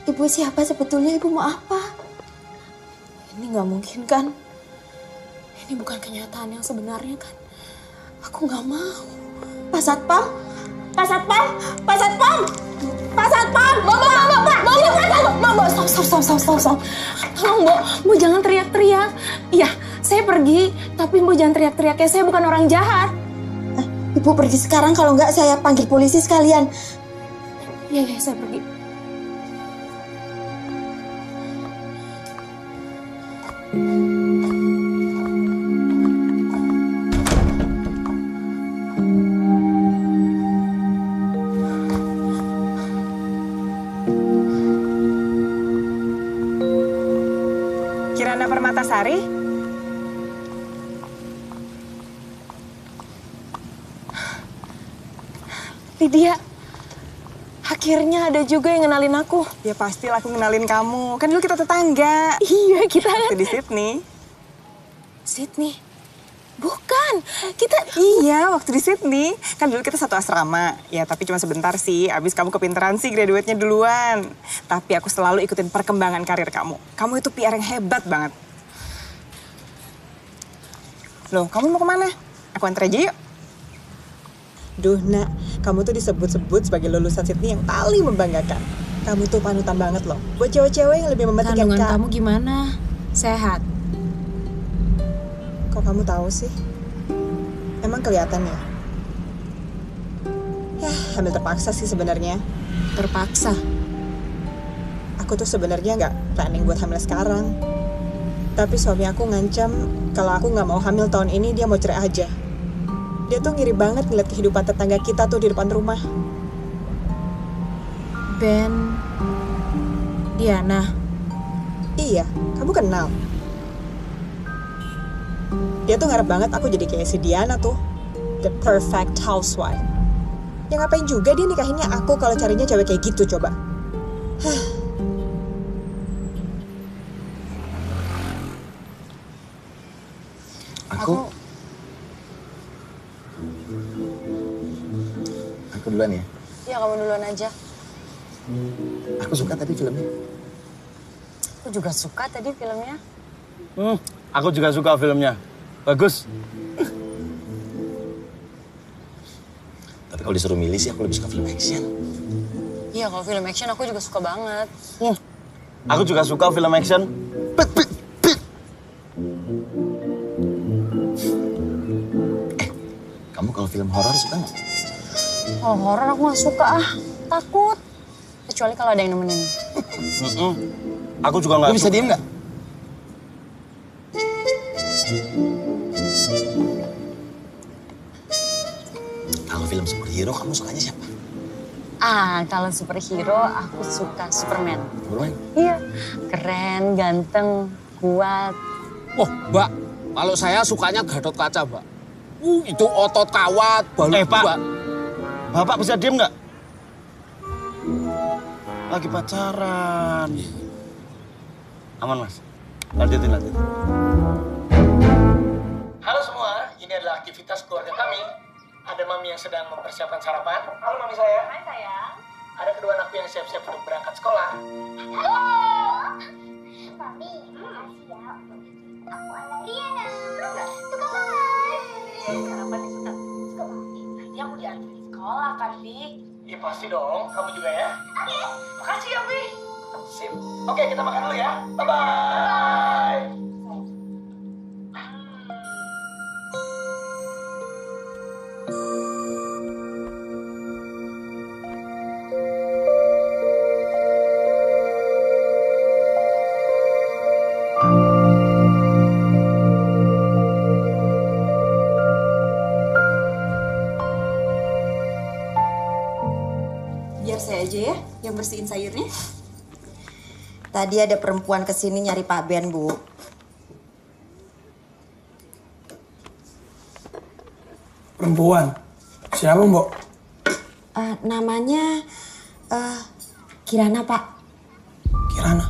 ibu siapa sebetulnya? Ibu mau apa? Ini nggak mungkin kan? Ini bukan kenyataan yang sebenarnya kan? Aku nggak mau. Pak Satpam! Pak Satpam! Pak Satpam! Pak Satpam! Mbak, stop. Tolong, Mbak jangan teriak-teriak. Iya, saya pergi, tapi Mbak jangan teriak-teriak ya, saya bukan orang jahat. Ibu pergi sekarang, kalau enggak saya panggil polisi sekalian. Iya, saya pergi. Kirana Permatasari? Lydia, akhirnya ada juga yang ngenalin aku. Ya pastilah aku ngenalin kamu. Kan dulu kita tetangga. Iya, kita waktu di Sydney. Sydney? Bukan, kita... Iya, waktu di Sydney. Kan dulu kita satu asrama. Ya, tapi cuma sebentar sih. Abis kamu kepinteran sih, graduate-nya duluan. Tapi aku selalu ikutin perkembangan karir kamu. Kamu itu PR yang hebat banget. Loh, kamu mau kemana? Aku antar aja yuk. Duh, Nak. Kamu tuh disebut-sebut sebagai lulusan Sydney yang paling membanggakan. Kamu tuh panutan banget loh. Buat cewek-cewek yang lebih mementingkan kandungan kamu gimana? Sehat? Kok kamu tahu sih? Emang kelihatan ya? Ya, hamil terpaksa sih sebenarnya. Terpaksa? Aku tuh sebenarnya nggak planning buat hamil sekarang. Tapi suami aku ngancam kalau aku nggak mau hamil tahun ini, dia mau cerai aja. Dia tuh ngiri banget ngeliat kehidupan tetangga kita tuh di depan rumah. Ben, Diana. Iya, kamu kenal. Dia tuh ngarep banget aku jadi kayak si Diana tuh. The perfect housewife. Ya ngapain juga dia nikahinnya aku kalau carinya cewek kayak gitu coba. Aku duluan ya. Iya, kamu duluan aja. Aku suka tadi filmnya. Aku juga suka tadi filmnya. Aku juga suka filmnya. Bagus. Tapi kalau disuruh milih sih aku lebih suka film action. Iya, kalau film action aku juga suka banget. Aku juga suka film action. Kamu kalau film horor suka nggak? Kalau horor aku nggak suka takut. Kecuali kalau ada yang nemenin. Aku juga nggak. Lu bisa diem nggak? Kalau film superhero kamu sukanya siapa? Kalau superhero aku suka Superman. Superman? Iya, keren, ganteng, kuat. Oh, Mbak, kalau saya sukanya Gatot Kaca, Mbak. Itu otot kawat, balu Pak. Bapak bisa diem nggak? Lagi pacaran. Aman, Mas. Lanjutin. Halo semua, ini adalah aktivitas keluarga kami. Ada mami yang sedang mempersiapkan sarapan. Halo mami saya. Hai sayang. Ada kedua anakku yang siap-siap untuk berangkat sekolah. Halo. Mami, makasih ya. Aku Alariana. Suka banget. Sarapan suka banget. Nanti aku diantar di sekolah kan, Bi? Iya pasti dong, kamu juga ya. Oke, makasih ya, Bi. Sip. Oke, kita makan dulu ya. Bye-bye. yang bersihin sayurnya? Tadi ada perempuan kesini nyari Pak Ben, Bu. Perempuan? Siapa, Mbok? Namanya Kirana, Pak. Kirana?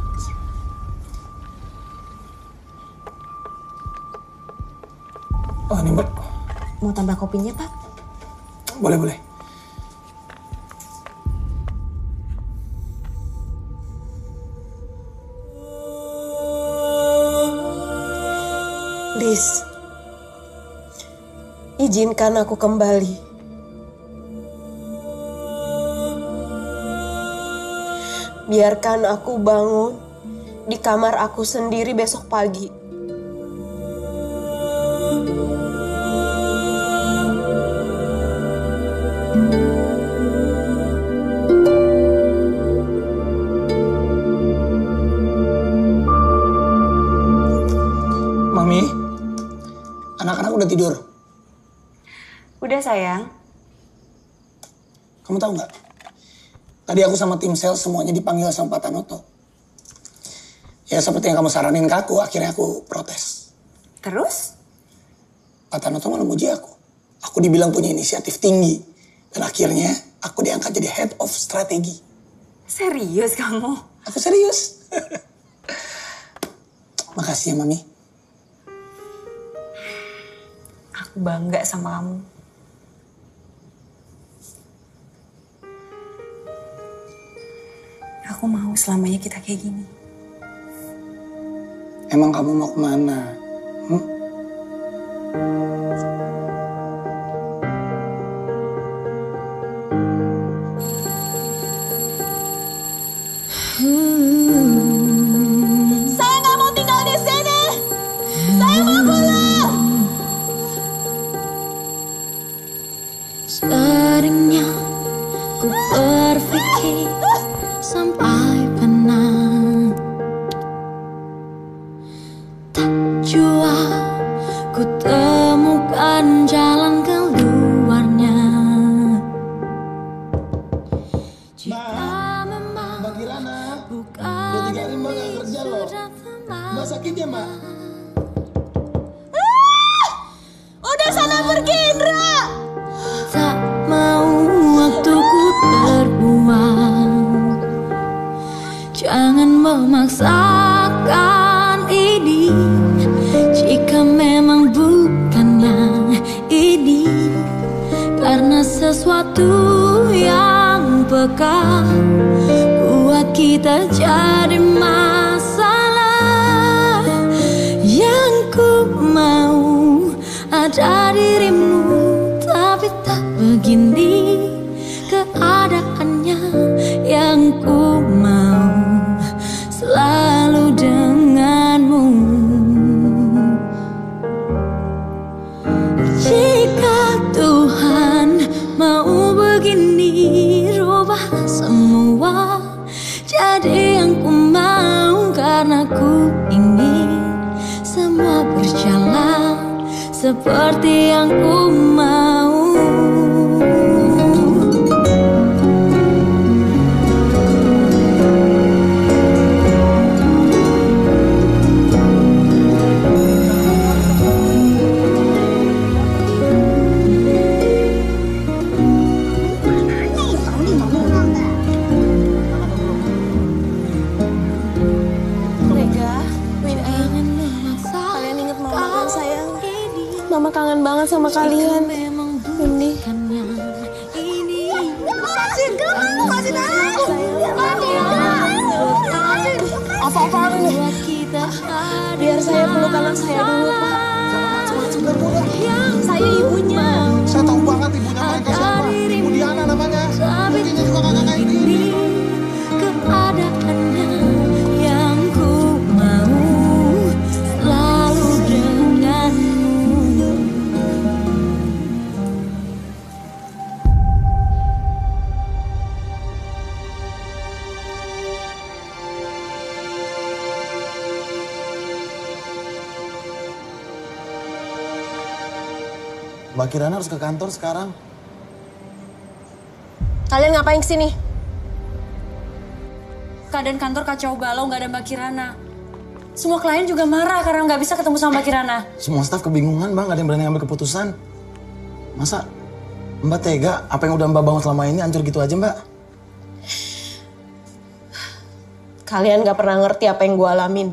Oh, ini Mbok. Mau tambah kopinya, Pak? Boleh, boleh. Lis, izinkan aku kembali. Biarkan aku bangun di kamar aku sendiri besok pagi. Mami, anak-anak udah tidur. Udah sayang. Kamu tahu nggak? Tadi aku sama tim sales semuanya dipanggil sama Pak Tanoto. Ya seperti yang kamu saranin ke aku, akhirnya aku protes. Terus? Pak Tanoto malah muji aku. Aku dibilang punya inisiatif tinggi. Dan akhirnya aku diangkat jadi head of strategi. Serius kamu? Aku serius. Makasih ya Mami. Aku bangga sama kamu. Aku mau selamanya kita kayak gini. Emang kamu mau kemana? Saya nggak mau tinggal di sini. Saya mau pulang. Seringnya ku berpikir sampai penat, tak jua ku temukan jalan keluarnya. Jika memang bukan ini sudah Mbak sakit ya Mbak? Udah sana pergi Indra. Tak mau waktuku terbuang. Jangan memaksakan ini jika memang bukannya ini, karena sesuatu yang peka buat kita jadi masalah. Yang ku mau ada dirimu, tapi tak begini keadaannya. Yang ku mau selalu denganmu. Jika Tuhan mau begini, rubah semua jadi yang ku mau, karena ku ingin semua berjalan seperti yang ku mau. Mama kangen banget sama kalian. Windy. Apa-apaan ini? Biar saya peluk anak saya dulu, Pak. Sebentar Bu ya. Saya ibunya. Saya tahu banget ibunya mereka siapa. Ibu Diana namanya. Mungkinnya juga kakak kayak ini. Keadaannya yang ku mau selalu denganmu. Mbak Kirana harus ke kantor sekarang. Kalian ngapain kesini? keadaan kantor kacau balau, nggak ada Mbak Kirana. Semua klien juga marah karena nggak bisa ketemu sama Mbak Kirana. Semua staf kebingungan Mbak, nggak ada yang berani ngambil keputusan. Masa Mbak tega apa yang udah Mbak bangun selama ini hancur gitu aja Mbak? Kalian gak pernah ngerti apa yang gue alamin.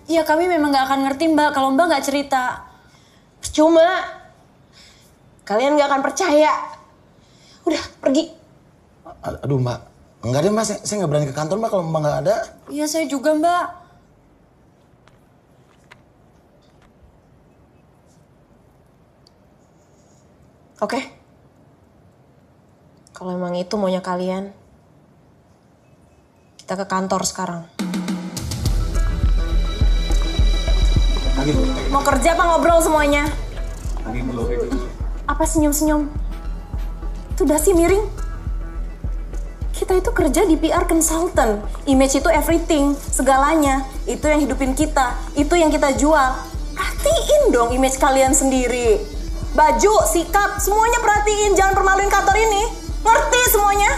Iya, kami memang nggak akan ngerti Mbak kalau Mbak nggak cerita. Percuma. Kalian gak akan percaya. Udah, pergi. Aduh Mbak, enggak deh Mbak, saya nggak berani ke kantor Mbak kalau Mbak nggak ada. Iya, saya juga Mbak. Oke. Kalau emang itu maunya kalian, kita ke kantor sekarang. Mau kerja apa ngobrol semuanya? Apa senyum-senyum? Itu udah sih miring. Kita itu kerja di PR consultant. Image itu everything, segalanya. Itu yang hidupin kita, itu yang kita jual. Perhatiin dong image kalian sendiri. Baju, sikap, semuanya perhatiin. Jangan permaluin kantor ini. Ngerti semuanya?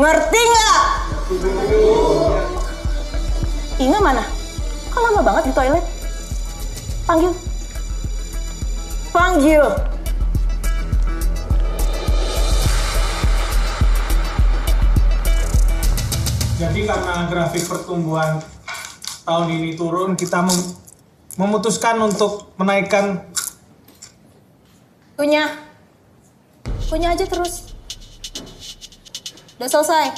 Ngerti nggak? Inga mana? Kok lama banget di toilet? Panggil. Panggil. Jadi karena grafik pertumbuhan tahun ini turun, kita memutuskan untuk menaikkan Kunyah aja terus. Udah selesai.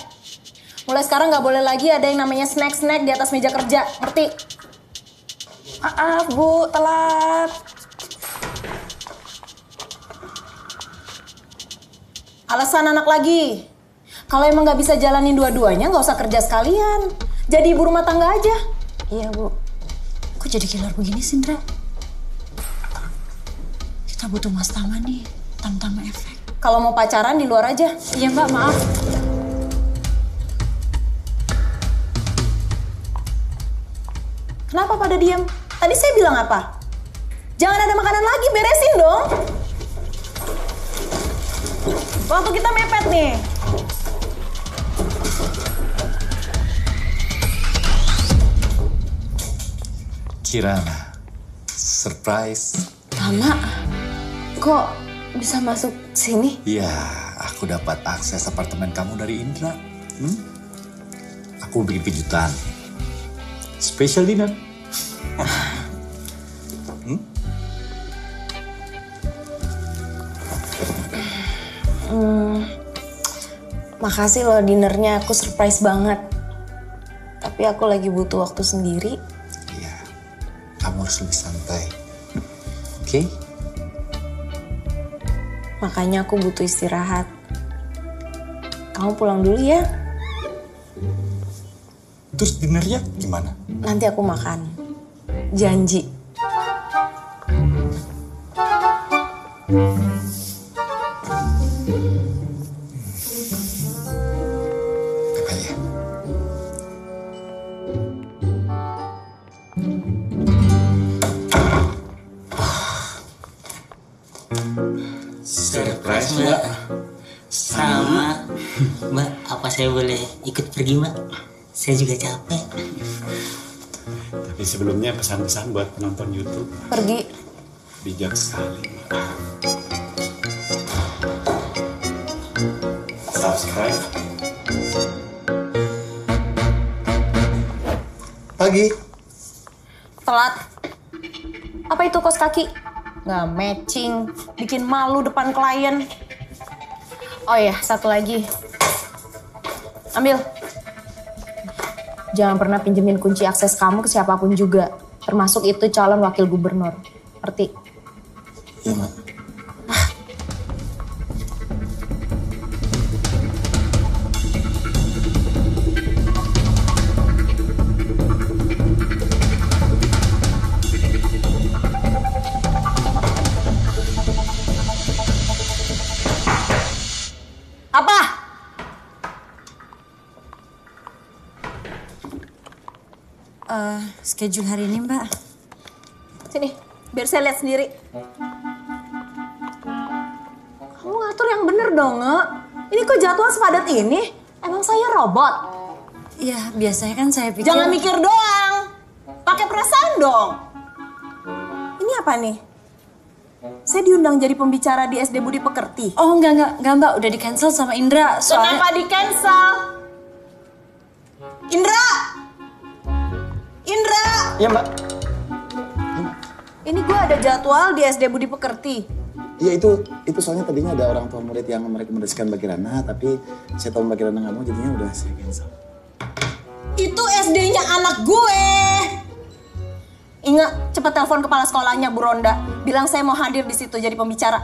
Mulai sekarang nggak boleh lagi ada yang namanya snack-snack di atas meja kerja, ngerti? Maaf Bu, telat. Alasan anak lagi. Kalau emang nggak bisa jalanin dua-duanya, nggak usah kerja sekalian. Jadi ibu rumah tangga aja. Iya Bu. Kok jadi killer begini sih, Indra? Kita butuh Mas Tama nih, Tama efek. Kalau mau pacaran di luar aja. Iya Mbak, maaf. Kenapa pada diam? Tadi saya bilang apa? Jangan ada makanan lagi, beresin dong. Waktu kita mepet nih. Kirana, surprise. Tama, kok bisa masuk sini? Iya, aku dapat akses apartemen kamu dari Indra. Aku bikin kejutan. Special dinner. Makasih loh dinernya, aku surprise banget. Tapi aku lagi butuh waktu sendiri. Kamu harus lebih santai. Oke? Makanya aku butuh istirahat. Kamu pulang dulu ya. Terus dinernya gimana? Nanti aku makan. Janji. Surprise Mbak. Sama. Mbak, apa saya boleh ikut pergi Mbak? Saya juga capek. Tapi sebelumnya pesan-pesan buat penonton YouTube. Pergi. Bijak sekali. Subscribe. Pagi. Telat. Apa itu kos kaki? Nggak matching, bikin malu depan klien. Oh ya, satu lagi. Ambil. Jangan pernah pinjemin kunci akses kamu ke siapapun juga. Termasuk itu calon wakil gubernur. Ngerti? Iya, Mak. Apa? Schedule hari ini Mbak. Sini, biar saya lihat sendiri. Kamu ngatur yang bener dong, Nge. Ini kok jadwal sepadat ini? Emang saya robot? Ya, biasanya kan saya pikir... Jangan mikir doang. Pakai perasaan dong. Ini apa nih? Saya diundang jadi pembicara di SD Budi Pekerti. Oh, enggak, Mbak. Udah di-cancel sama Indra. Soalnya... Kenapa di-cancel? Indra! Indra! Iya, Mbak. Ini gue ada jadwal di SD Budi Pekerti. Iya itu soalnya tadinya ada orang tua murid yang merekomendasikan Mbak Kirana, tapi saya tahu Mbak Kirana nggak mau, jadinya udah saya cancel. Itu SD-nya anak gue. Ingat, cepet telepon kepala sekolahnya Bu Ronda. Bilang saya mau hadir di situ jadi pembicara.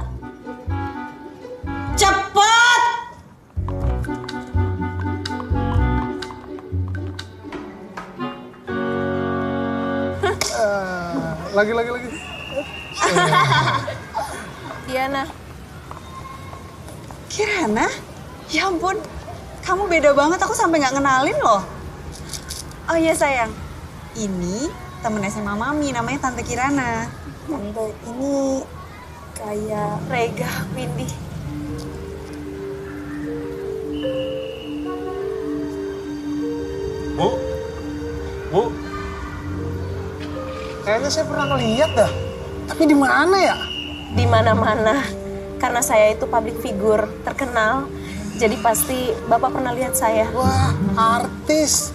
Cepet! Lagi. Diana. Kirana? Ya ampun, kamu beda banget. Aku sampai nggak ngenalin loh. Oh iya sayang, ini temen SMA Mami, namanya Tante Kirana. Tante ini kayak Rega, Windy. Bu. Kayaknya saya pernah ngeliat dah. Tapi di mana ya? Di mana-mana. Karena saya itu public figure terkenal. Jadi pasti Bapak pernah lihat saya. Wah, artis.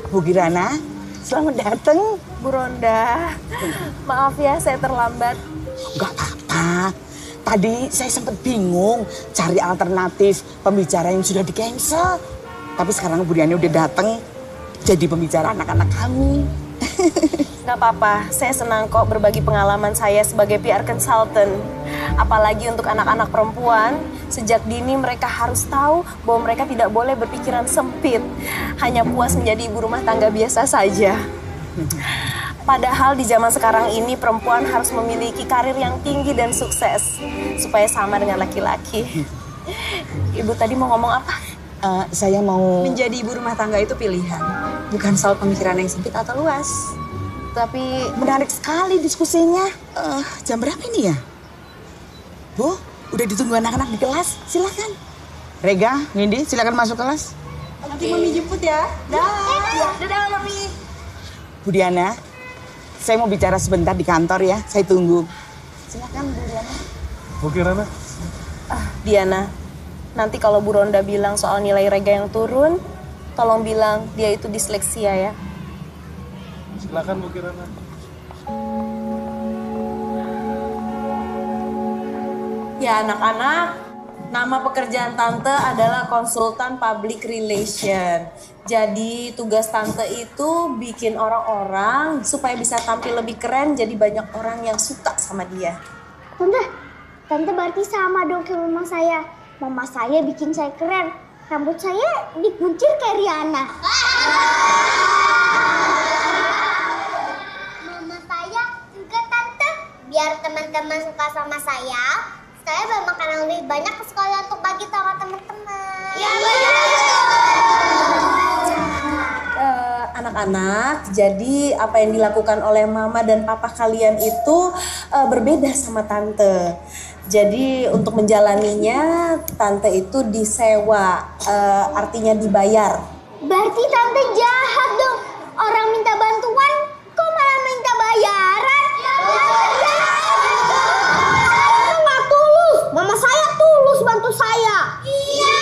Bu Kirana, selamat datang. Bu Ronda, maaf ya saya terlambat. Gak apa-apa. Tadi saya sempat bingung cari alternatif pembicara yang sudah di-cancel. Tapi sekarang Bu Diana udah datang jadi pembicara anak-anak kami. Gak apa-apa, saya senang kok berbagi pengalaman saya sebagai PR consultant. Apalagi untuk anak-anak perempuan, sejak dini mereka harus tahu bahwa mereka tidak boleh berpikiran sempit. Hanya puas menjadi ibu rumah tangga biasa saja. Padahal di zaman sekarang ini perempuan harus memiliki karir yang tinggi dan sukses. Supaya sama dengan laki-laki. Ibu tadi mau ngomong apa? Saya mau... Menjadi ibu rumah tangga itu pilihan. Bukan soal pemikiran yang sempit atau luas. Tapi menarik sekali diskusinya. Jam berapa ini ya? Bu, udah ditunggu anak-anak di kelas. Silakan. Rega, Windy, silakan masuk kelas. Nanti Mami jemput ya. Dadah Mami. Bu Diana, saya mau bicara sebentar di kantor ya. Saya tunggu. Silakan Bu Diana. Bu Kirana. Diana, nanti kalau Bu Ronda bilang soal nilai Rega yang turun, tolong bilang dia itu disleksia ya. Silakan Bu Kirana. Ya anak-anak, nama pekerjaan Tante adalah konsultan public relation. Jadi tugas Tante itu bikin orang-orang supaya bisa tampil lebih keren, jadi banyak orang yang suka sama dia. Tante berarti sama dong kayak mama saya. Mama saya bikin saya keren. Rambut saya dikuncir kayak Rihanna. Mama saya juga Tante. Biar teman-teman suka sama saya bawa makanan lebih banyak ke sekolah untuk bagi sama teman-teman. Iya benar. Anak-anak, jadi apa yang dilakukan oleh mama dan papa kalian itu berbeda sama Tante. Jadi untuk menjalaninya, Tante itu disewa, artinya dibayar. Berarti Tante jahat dong. Orang minta bantuan, kok malah minta bayaran? Tante nggak tulus. Mama saya tulus bantu saya. Iya.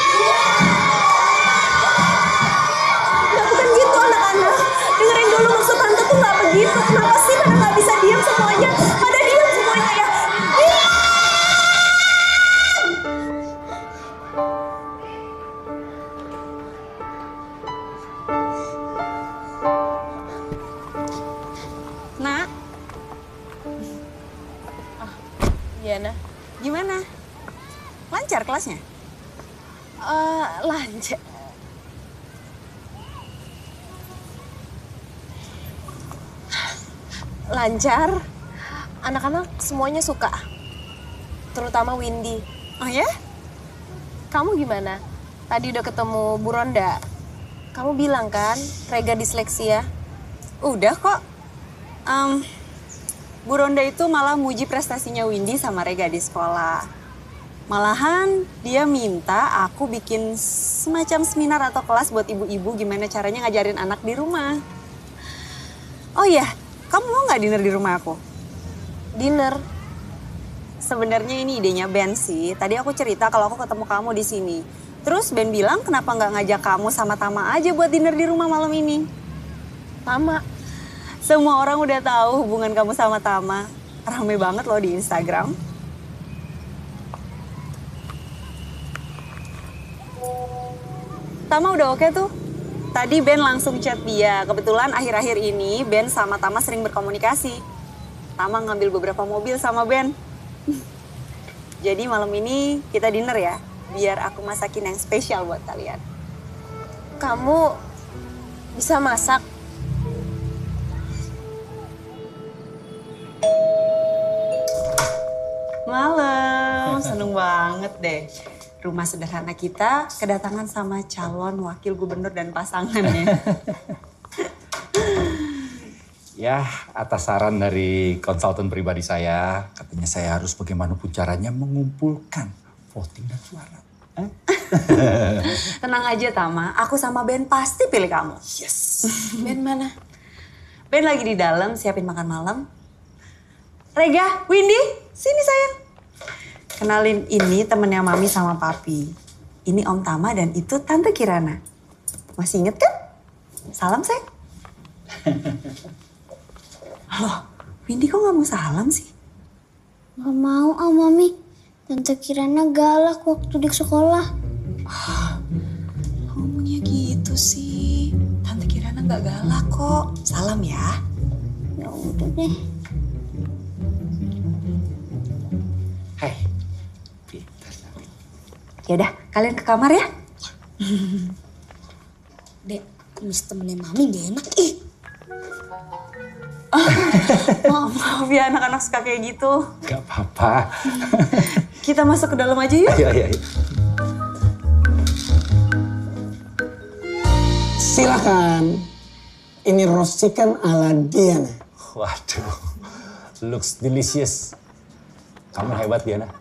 Nggak bukan gitu anak-anak. Dengerin dulu maksud Tante tuh nggak begitu. Kenapa sih pada nggak bisa diam semuanya? Pada diam semuanya ya. Nak. Diana. Gimana? Lancar kelasnya? Lancar. Lancar. Anak-anak semuanya suka. Terutama Windy. Oh ya? Kamu gimana? Tadi udah ketemu Bu Ronda. Kamu bilang kan Rega disleksia? Udah kok. Bu Ronda itu malah muji prestasinya Windy sama Rega di sekolah. Malahan dia minta aku bikin semacam seminar atau kelas buat ibu-ibu gimana caranya ngajarin anak di rumah. Oh iya, kamu mau nggak dinner di rumah aku? Dinner? Sebenarnya ini idenya Ben sih. Tadi aku cerita kalau aku ketemu kamu di sini. Terus Ben bilang kenapa nggak ngajak kamu sama Tama aja buat dinner di rumah malam ini? Tama? Semua orang udah tahu hubungan kamu sama Tama. Rame banget loh di Instagram. Tama udah oke tuh. Tadi Ben langsung chat dia. Kebetulan akhir-akhir ini Ben sama Tama sering berkomunikasi. Tama ngambil beberapa mobil sama Ben. Jadi malam ini kita dinner ya. Biar aku masakin yang spesial buat kalian. Kamu bisa masak? Malam, seneng banget deh. Rumah sederhana kita kedatangan sama calon wakil gubernur dan pasangannya. Ya, atas saran dari konsultan pribadi saya, katanya saya harus bagaimanapun caranya mengumpulkan voting dan suara. Tenang aja Tama, aku sama Ben pasti pilih kamu. Yes. Ben mana? Ben lagi di dalam siapin makan malam. Rega, Windy, sini sayang. Kenalin, ini temennya Mami sama Papi. Ini Om Tama dan itu Tante Kirana. Masih inget kan? Salam, sayang. Loh, Windy kok gak mau salam sih? Gak mau Mami. Tante Kirana galak waktu di sekolah. Ngomongnya gitu sih. Tante Kirana gak galak kok. Salam ya. Ya udah deh. Hai. Yaudah, kalian ke kamar ya. Dek, kumis temennya Mami gak enak ih. Maaf ya anak-anak suka kayak gitu. Gak apa-apa. Kita masuk ke dalam aja yuk. Ayo. Silakan. Ini roast chicken ala Diana. Waduh, looks delicious. Kamu hebat Diana.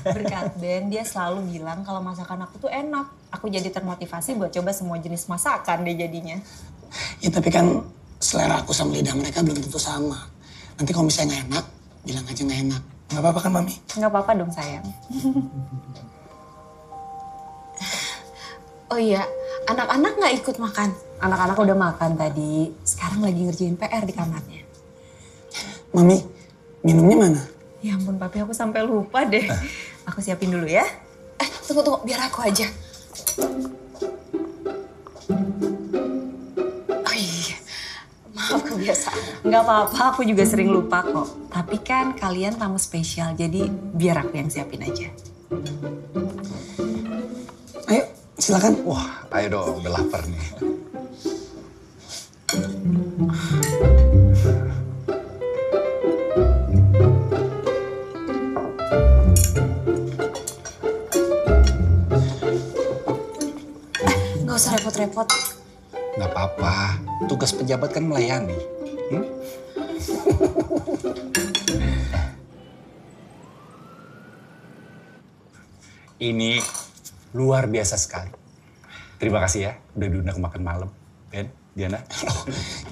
Berkat Ben, dia selalu bilang kalau masakan aku tuh enak. Aku jadi termotivasi buat coba semua jenis masakan deh jadinya. Ya tapi kan selera aku sama lidah mereka belum tentu sama. Nanti kalau misalnya nggak enak, bilang aja nggak enak. Nggak apa-apa kan Mami? Nggak apa-apa dong sayang. Oh iya, anak-anak nggak ikut makan? Anak-anak udah makan tadi. Sekarang lagi ngerjain PR di kamarnya. Mami, minumnya mana? Ya ampun Papi, aku sampai lupa deh. Aku siapin dulu ya. Tunggu, biar aku aja. Oh iya, maaf kebiasaan. Nggak apa-apa, aku juga sering lupa kok. Tapi kan kalian tamu spesial, jadi biar aku yang siapin aja. Ayo, silakan. Wah, ayo dong, udah lapar nih. Gak usah repot-repot. Gak apa-apa, tugas pejabat kan melayani. Ini luar biasa sekali. Terima kasih ya, udah diundang makan malam. Ben, Diana.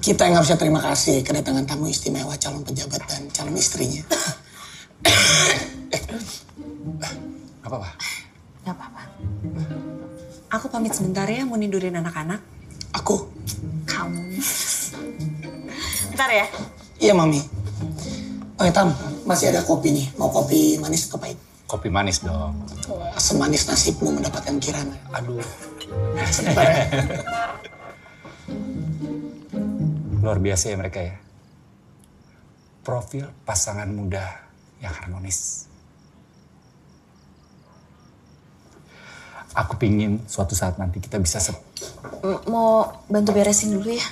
Kita yang harusnya terima kasih kedatangan tamu istimewa calon pejabat dan calon istrinya. Gak apa-apa. Gak apa-apa. Aku pamit sebentar ya, mau nindurin anak-anak. Aku? Kamu. Bentar ya. Iya, Mami. Oh, Tam, masih ada kopi nih. Mau kopi manis atau pahit? Kopi manis dong. Semanis nasibmu mendapatkan Kirana. Aduh. Sebentar ya. Luar biasa ya mereka ya. Profil pasangan muda yang harmonis. Aku pingin suatu saat nanti kita bisa Mau bantu beresin dulu ya?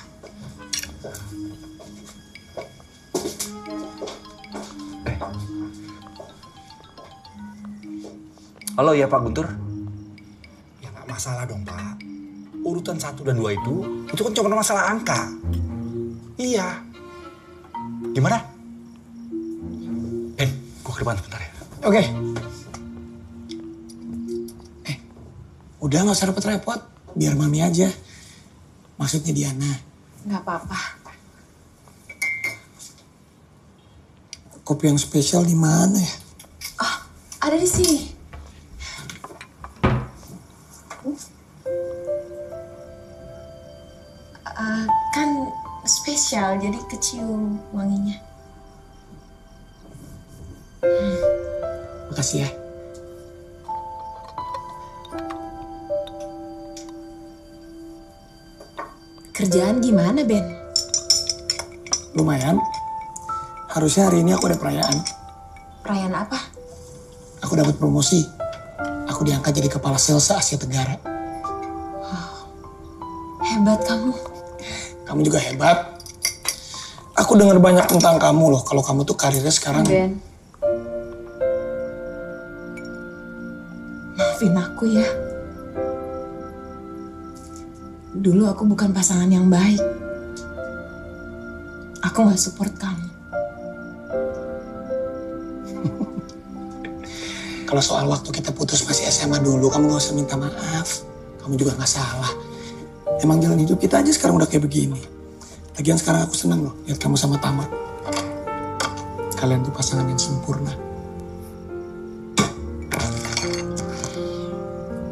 Halo ya Pak Guntur. Ya nggak masalah dong Pak. Urutan 1 dan 2 itu kan cuma masalah angka. Iya. Gimana? Ben, gue ke depan sebentar ya. Oke. Udah gak usah repot-repot, biar mami aja. Maksudnya Diana. Nggak apa-apa. Kopi yang spesial di mana ya? Oh, ada di sini. Kan spesial, jadi kecium wanginya. Makasih ya. Kerjaan gimana, Ben? Lumayan. Harusnya hari ini aku ada perayaan. Perayaan apa? Aku dapat promosi. Aku diangkat jadi kepala sales Asia Tenggara. Hebat kamu. Kamu juga hebat. Aku dengar banyak tentang kamu loh. Kalau kamu tuh karirnya sekarang. Ben. Maafin aku ya. Dulu aku bukan pasangan yang baik. Aku gak support kamu. Kalau soal waktu kita putus masih SMA dulu, kamu gak usah minta maaf. Kamu juga gak salah. Emang jalan hidup kita aja sekarang udah kayak begini. Lagian sekarang aku senang loh lihat kamu sama Tamar. Kalian tuh pasangan yang sempurna.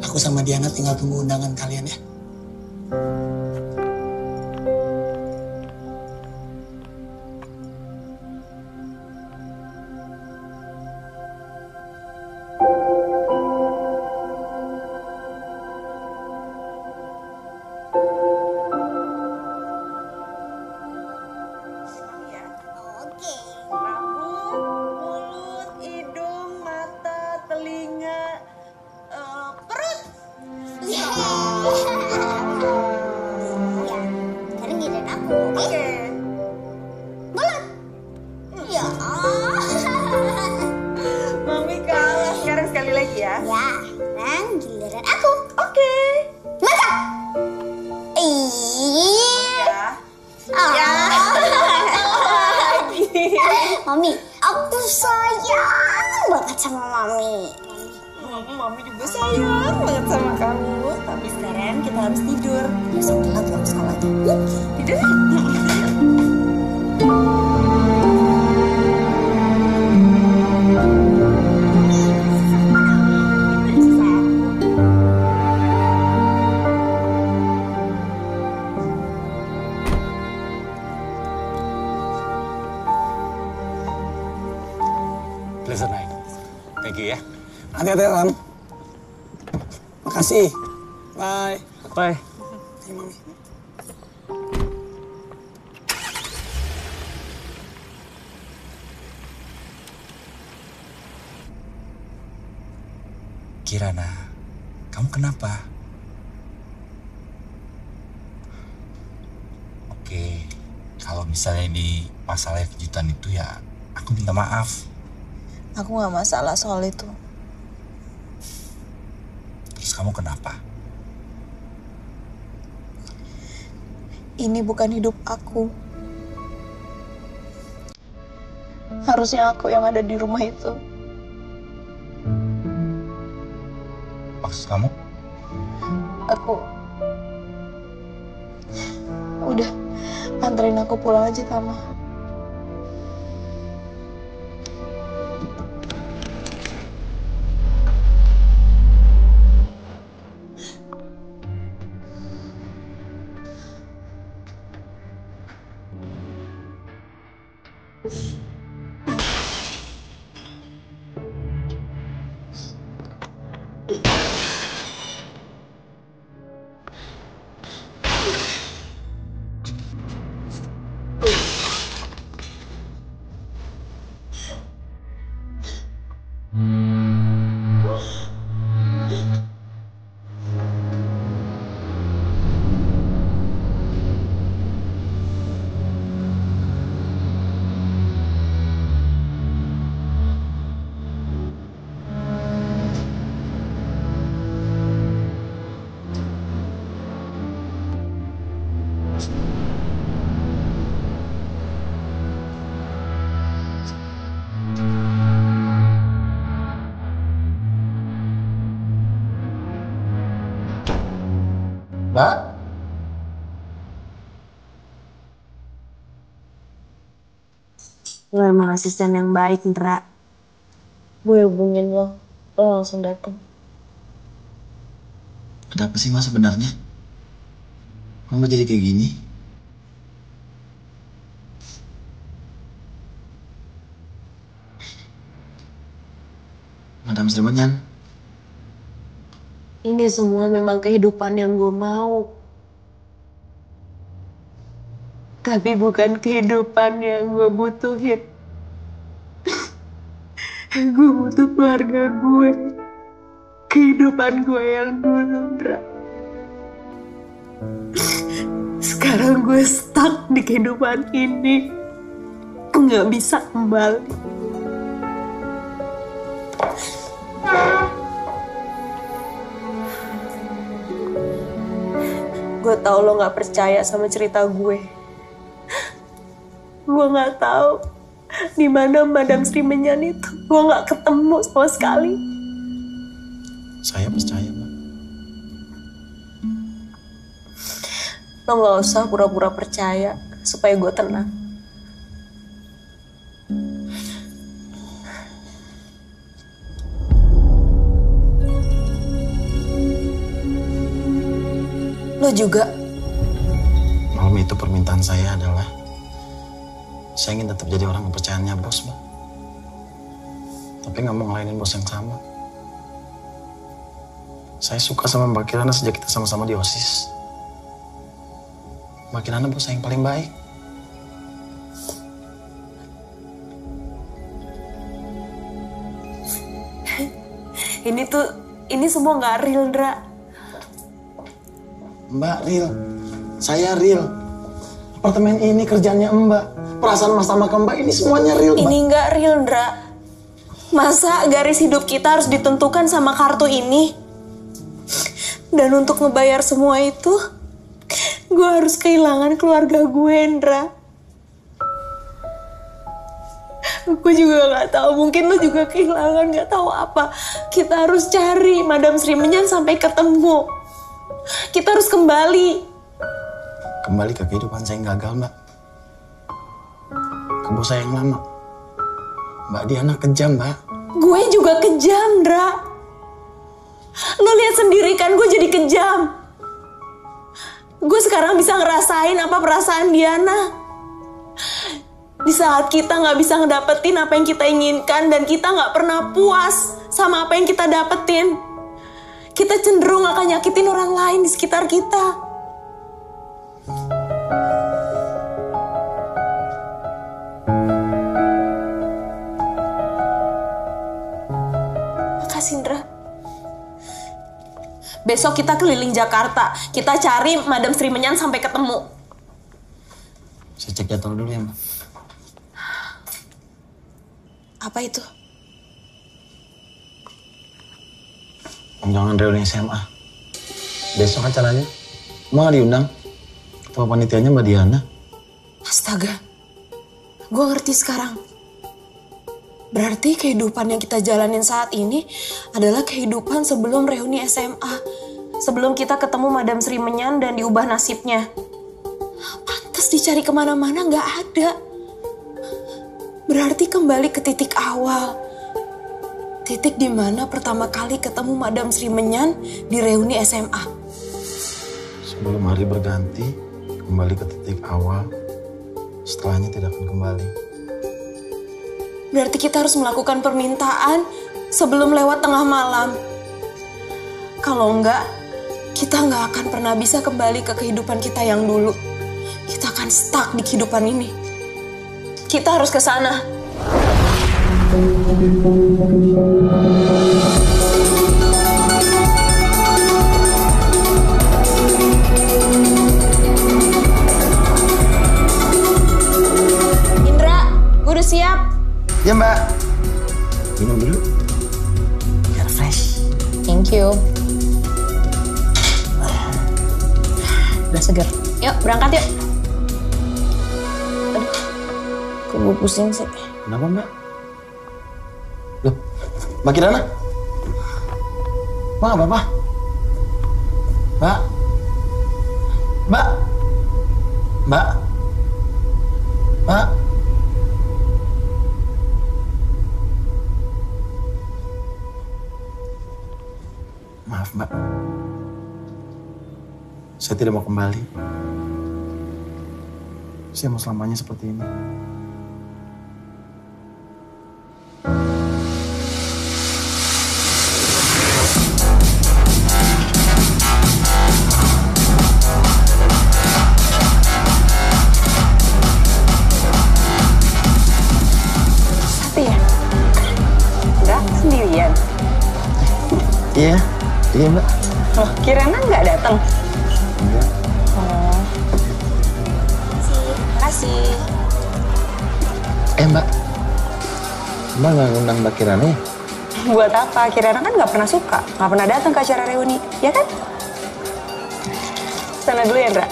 Aku sama Diana tinggal tunggu undangan kalian ya. Mami, aku sayang banget sama Mami. Mami juga sayang banget sama kamu. Tapi sekarang kita harus tidur. Besok telat kamu sekolahnya. Tidur yuk. Pleasant night. Thank you ya. Hati-hati, Ram. Makasih. Bye. Bye. Hey, Mami. Kirana, kamu kenapa? Oke, kalau misalnya di masalah kejutan itu ya aku minta maaf. Aku gak masalah soal itu. Terus kamu kenapa? Ini bukan hidup aku. Harusnya aku yang ada di rumah itu. Maksud kamu? Aku udah anterin aku pulang aja, Tama. Lo emang asisten yang baik, Ndra. Gue hubungin lo langsung dateng. Ada apa sih Mas sebenarnya? Mama jadi kayak gini? Madam Sri Menyan. Ini semua memang kehidupan yang gue mau. Tapi bukan kehidupan yang gue butuhin. Gue butuh keluarga gue. Kehidupan gue yang dulu, Ndra. Sekarang gue stuck di kehidupan ini. Nggak bisa kembali. Gue tahu lo nggak percaya sama cerita gue. Gue nggak tahu di mana Madam Sri Menyan itu. Gue nggak ketemu sama sekali. Saya percaya, Mbak. Lo nggak usah pura-pura percaya supaya gue tenang. Lo juga. Malam itu permintaan saya adalah saya ingin tetap jadi orang kepercayaannya bos, Mbak. Tapi nggak mau ngelainin bos yang sama. Saya suka sama Mbak Kirana sejak kita sama-sama di OSIS. Mbak Kirana bos saya yang paling baik. Ini semua nggak real, Ndra. Mbak real, saya real. Apartemen ini kerjanya Mbak. Perasaan Mas sama ke Mbak ini semuanya real, Mbak. Ini nggak real, Ndra. Masa garis hidup kita harus ditentukan sama kartu ini? Dan untuk ngebayar semua itu, gue harus kehilangan keluarga gue, Ndra. Gue juga nggak tahu, mungkin lo juga kehilangan, nggak tahu apa. Kita harus cari Madam Sri Menyan sampai ketemu. Kita harus kembali. Kembali ke kehidupan saya yang gagal, Mbak. Ke bos saya yang lama. Mbak Diana kejam, Mbak. Gue juga kejam, Ndra. Lo lihat sendiri kan, gue jadi kejam. Gue sekarang bisa ngerasain apa perasaan Diana. Di saat kita nggak bisa ngedapetin apa yang kita inginkan dan kita nggak pernah puas sama apa yang kita dapetin, kita cenderung akan nyakitin orang lain di sekitar kita. Makasih, Ndra. Besok kita keliling Jakarta. Kita cari Madam Sri Menyan sampai ketemu. Saya cek jadwal dulu ya, Mbak. Apa itu? Undangan reuni SMA. Besok acaranya. Mau nggak diundang? Ketua panitianya Mbak Diana. Astaga. Gue ngerti sekarang. Berarti kehidupan yang kita jalanin saat ini adalah kehidupan sebelum reuni SMA. Sebelum kita ketemu Madam Sri Menyan dan diubah nasibnya. Pantes dicari kemana-mana nggak ada. Berarti kembali ke titik awal. Titik di mana pertama kali ketemu Madam Sri Menyan di reuni SMA. Sebelum hari berganti, kembali ke titik awal. Setelahnya tidak akan kembali. Berarti kita harus melakukan permintaan sebelum lewat tengah malam. Kalau enggak, kita nggak akan pernah bisa kembali ke kehidupan kita yang dulu. Kita akan stuck di kehidupan ini. Kita harus ke sana. Indra, gue udah siap. Ya, Mbak. Minum dulu. Biar fresh. Thank you. Udah seger. Yuk, berangkat yuk. Aduh, kok gue pusing sih. Kenapa, Mbak? Loh, Mbak Kirana? Mbak, nggak apa-apa? Mbak? Mbak? Mbak? Mbak? Maaf, Mbak. Saya tidak mau kembali. Saya mau selamanya seperti ini. Sendirian? Iya Mbak. Loh, Kirana nggak datang? Enggak. Oh. Makasih. Mbak. Mbak nggak ngundang Mbak Kirana ya? Buat apa? Kirana kan nggak pernah suka, nggak pernah datang ke acara reuni, ya kan? Sana dulu ya, Ndra.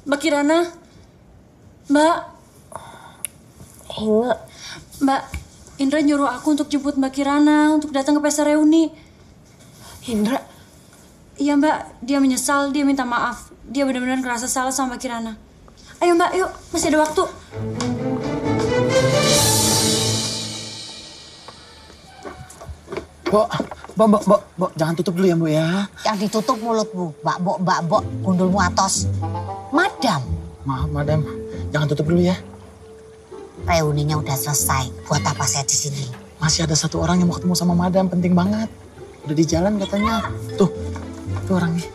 Mbak Kirana, Mbak. Ingat. Mbak, Indra nyuruh aku untuk jemput Mbak Kirana untuk datang ke pesta reuni. Indra? Iya Mbak, dia menyesal, dia minta maaf. Dia benar-benar ngerasa salah sama Mbak Kirana. Ayo Mbak, yuk, masih ada waktu. Bo, jangan tutup dulu ya, Bu ya. Yang ditutup mulut, Bu. Mbak, gundulmu atos. Madam. Maaf, Madam. Jangan tutup dulu ya. Reuninya udah selesai. Buat apa saya di sini? Masih ada satu orang yang mau ketemu sama Madam, penting banget. Udah di jalan katanya. Tuh orangnya.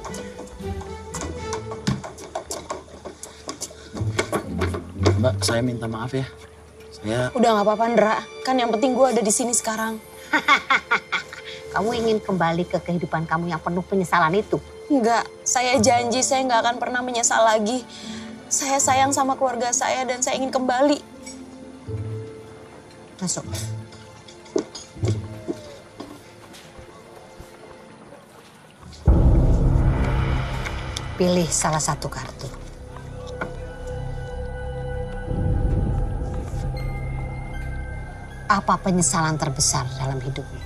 Mbak, saya minta maaf ya. Saya... Udah nggak apa-apa, Ndra. Kan yang penting gue ada di sini sekarang. Kamu ingin kembali ke kehidupan kamu yang penuh penyesalan itu? Enggak, saya janji saya nggak akan pernah menyesal lagi. Saya sayang sama keluarga saya dan saya ingin kembali. Masuk. Pilih salah satu kartu. Apa penyesalan terbesar dalam hidupmu?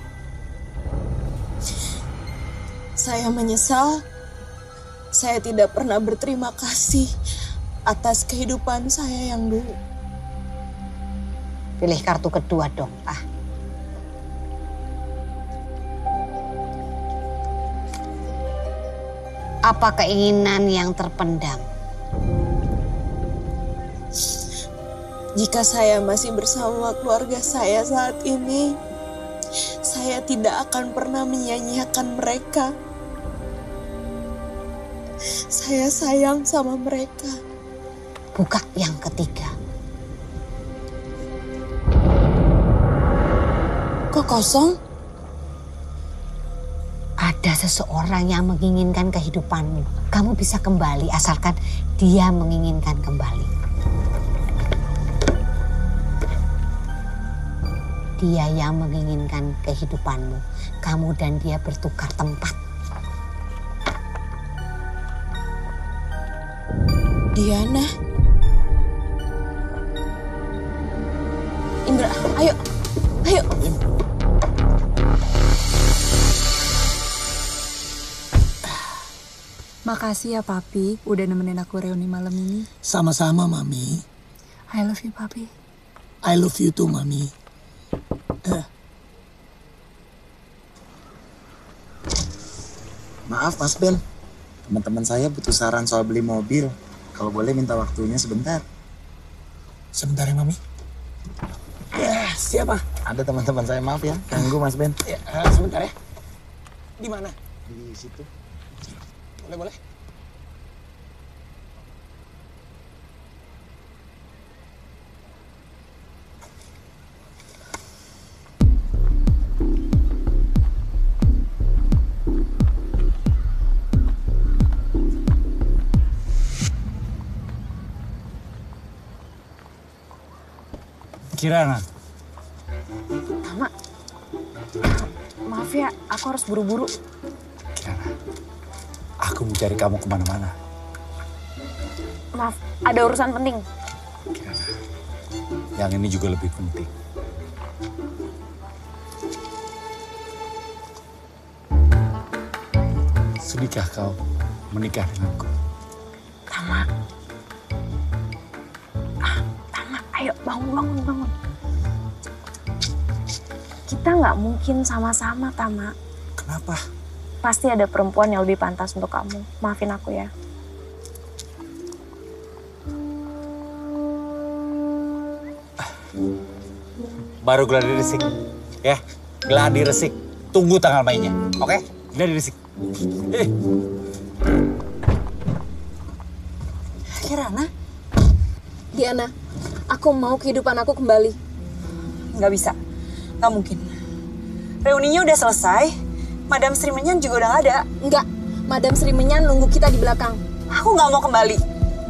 Saya menyesal, saya tidak pernah berterima kasih atas kehidupan saya yang dulu. Pilih kartu kedua dong, Pak. Apa keinginan yang terpendam? Jika saya masih bersama keluarga saya saat ini, saya tidak akan pernah menyia-nyiakan mereka. Saya sayang sama mereka. Buka yang ketiga. Kok kosong? Ada seseorang yang menginginkan kehidupanmu. Kamu bisa kembali asalkan dia menginginkan kembali. Dia yang menginginkan kehidupanmu. Kamu dan dia bertukar tempat. Diana. Indra, ayo. Ayo. Makasih ya Papi, udah nemenin aku reuni malam ini. Sama-sama, Mami. I love you, Papi. I love you too, Mami. Maaf, Mas Ben. Teman-teman saya butuh saran soal beli mobil. Kalau boleh minta waktunya sebentar. Sebentar ya, Mami. Ya, siapa? Ada teman-teman saya, maaf ya. Ganggu, Mas Ben. Ya, sebentar ya. Di mana? Di situ. Boleh. Kirana. Mama, maaf ya, aku harus buru-buru. Kirana, aku mau cari kamu kemana-mana. Maaf, ada urusan penting. Yang ini juga lebih penting. Sudahkah kau menikah denganku? Tama. Tama, ayo bangun. Kita nggak mungkin sama-sama, Tama. Kenapa? Pasti ada perempuan yang lebih pantas untuk kamu. Maafin aku ya. Baru gladi resik, ya. Gladi resik. Tunggu tanggal mainnya, oke? Gladi resik. Kirana? Diana, aku mau kehidupan aku kembali. Nggak bisa, nggak mungkin. Reuninya udah selesai, Madam Sri Menyan juga udah nggak ada. Nggak, Madam Sri Menyan nunggu kita di belakang. Aku nggak mau kembali.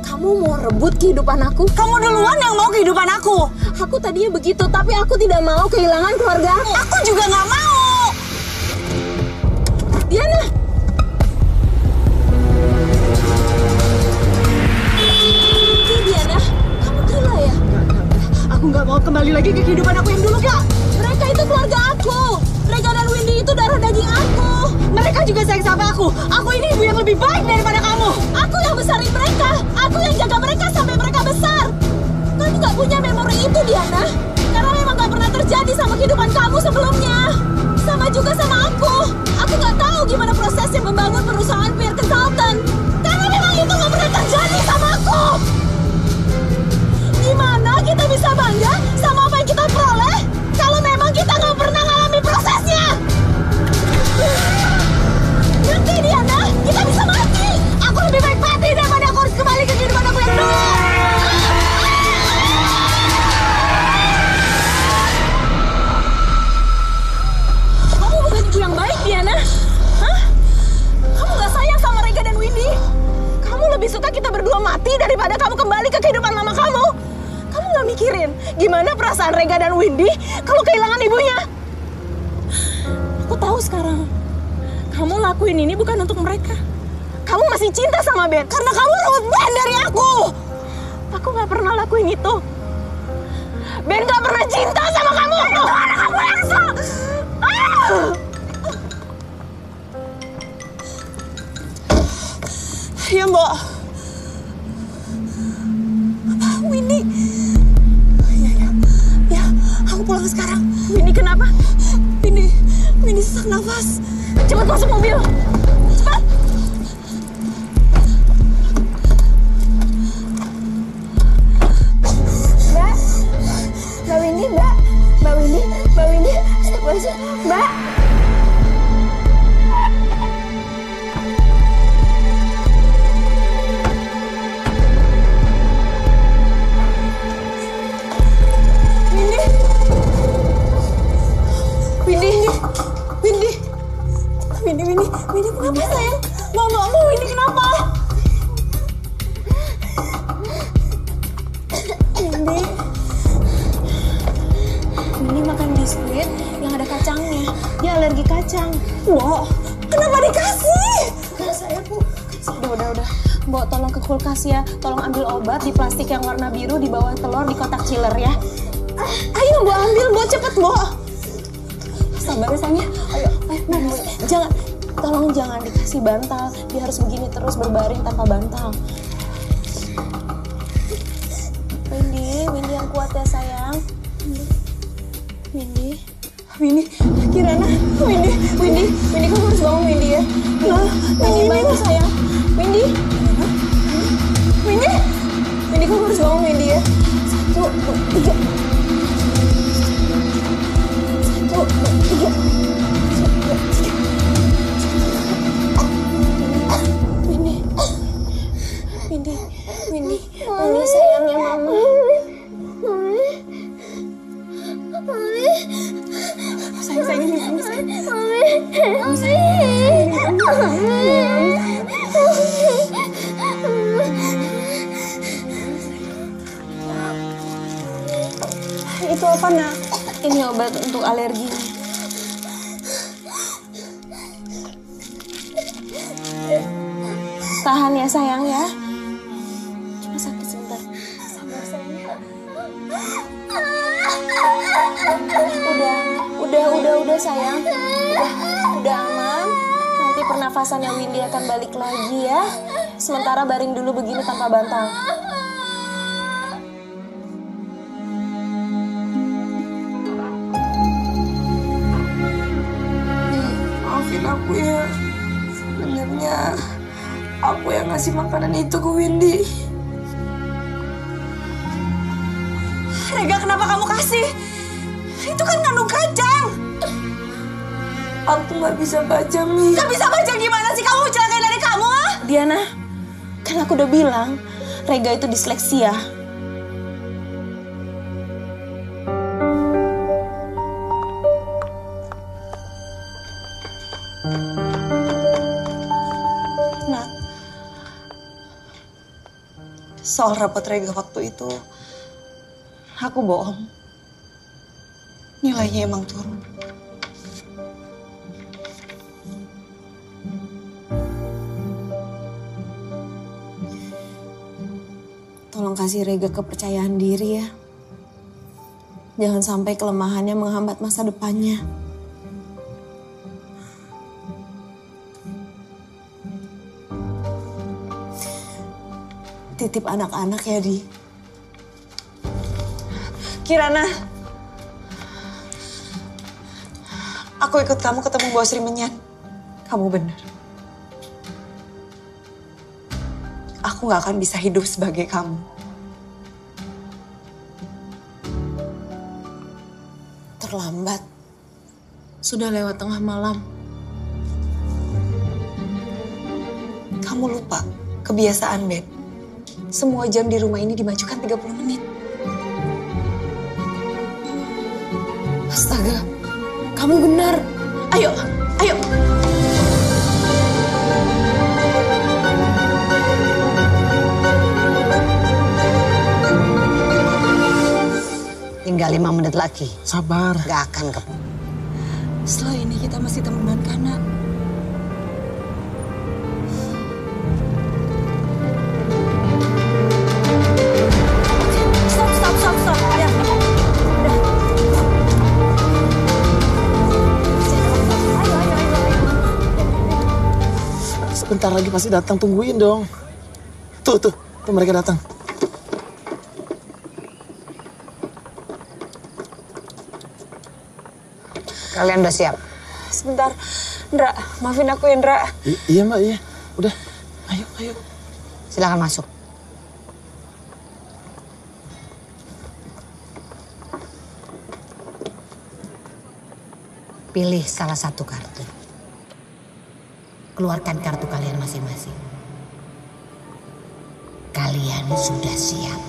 Kamu mau rebut kehidupan aku? Kamu duluan yang mau kehidupan aku. Aku tadinya begitu, tapi aku tidak mau kehilangan keluarga aku. Aku juga nggak mau. Diana! Diana, kamu gila ya? Aku nggak mau kembali lagi ke kehidupan aku yang dulu, Kak. Mereka itu keluarga aku. Rega dan Windy itu darah daging aku. Mereka juga sayang sama aku. Aku ini ibu yang lebih baik daripada kamu. Aku yang besarin mereka. Aku yang jaga mereka sampai mereka besar. Kamu gak punya memori itu, Diana. Karena memang gak pernah terjadi sama kehidupan kamu sebelumnya. Sama juga sama aku. Aku gak tahu gimana prosesnya membangun perusahaan peer consultant. Karena memang itu gak pernah terjadi sama aku. Gimana kita bisa bangga sama apa yang kita peroleh kalau memang kita gak pernah ngalami prosesnya? Ngerti, Diana? Kita bisa mati. Aku lebih baik mati daripada aku harus kembali ke kehidupan aku yang dulu. Kamu bukan ibu yang baik, Diana. Hah? Kamu gak sayang sama Rega dan Windy. Kamu lebih suka kita berdua mati daripada kamu kembali ke kehidupan mama kamu. Kamu gak mikirin gimana perasaan Rega dan Windy kalau kehilangan ibunya? Aku tahu sekarang. Kamu lakuin ini bukan untuk mereka. Kamu masih cinta sama Ben karena kamu rebut Ben dari aku. Aku gak pernah lakuin itu. Ben gak pernah cinta sama kamu. Itu anak kamu Elsa. Ya, Mbak. Windy. Ya, aku pulang sekarang. Windy kenapa? Windy sesak nafas. Cepat masuk mobil. Cepat. Mbak Windy, Mbak Windy, stop aja, Mbak. Windy kenapa sayang? Mbak, Windy kenapa? Windy makan biskuit yang ada kacangnya. Dia alergi kacang. Mbak, kenapa dikasih? Karena saya, Bu. Udah. Mbak, tolong ke kulkas ya. Tolong ambil obat di plastik yang warna biru di bawah telur di kotak chiller ya. Ayo Mbak ambil, Mbak cepet Mbak. Sabar ya sayangnya. Ayo, jangan. Tolong jangan dikasih bantal. Dia harus begini terus berbaring tanpa bantal. Windy yang kuat ya sayang. Windy, Kirana, Windy, kamu harus bangun Windy ya. Windy bangun sayang. Windy, kamu harus bangun Windy ya. 1, 2, 3. 1, 2, 3. Windy sayangnya mama. Sayang ini sayang. Itu apa nak? Ini obat untuk alergi. Tahan ya sayang ya. Cuma Udah sayang. Udah aman. Nanti pernafasannya Windy akan balik lagi ya. Sementara baring dulu begini tanpa bantal. Maafin aku ya. Sebenarnya aku yang ngasih makanan itu ke Windy. Rega, kenapa kamu kasih? Itu kan kandung kacang. Aku nggak bisa baca, Mi. Gak bisa baca gimana sih? Kamu celakain dari kamu, ah? Diana, kan aku udah bilang Rega itu disleksia. Nak, soal rapot Rega waktu itu, aku bohong. Nilainya emang turun. Tolong kasih Rega kepercayaan diri ya. Jangan sampai kelemahannya menghambat masa depannya. Titip anak-anak ya, Di. Kirana, aku ikut kamu ketemu Bos Rimenyan. Kamu benar. Aku gak akan bisa hidup sebagai kamu. Terlambat. Sudah lewat tengah malam. Kamu lupa kebiasaan, Beb. Semua jam di rumah ini dimajukan 30 menit. Astaga, kamu benar. Ayo, ayo. Tinggal 5 menit lagi. Sabar. Gak akan ketemu. Setelah ini kita masih temenan kan, Nak? Stop. Ya. Sebentar lagi pasti datang, tungguin dong. Tuh mereka datang. Kalian udah siap? Sebentar, Ndra. Maafin aku ya, Ndra. Iya, Mbak, iya. Udah, ayo. Silakan masuk. Pilih salah satu kartu. Keluarkan kartu kalian masing-masing. Kalian sudah siap.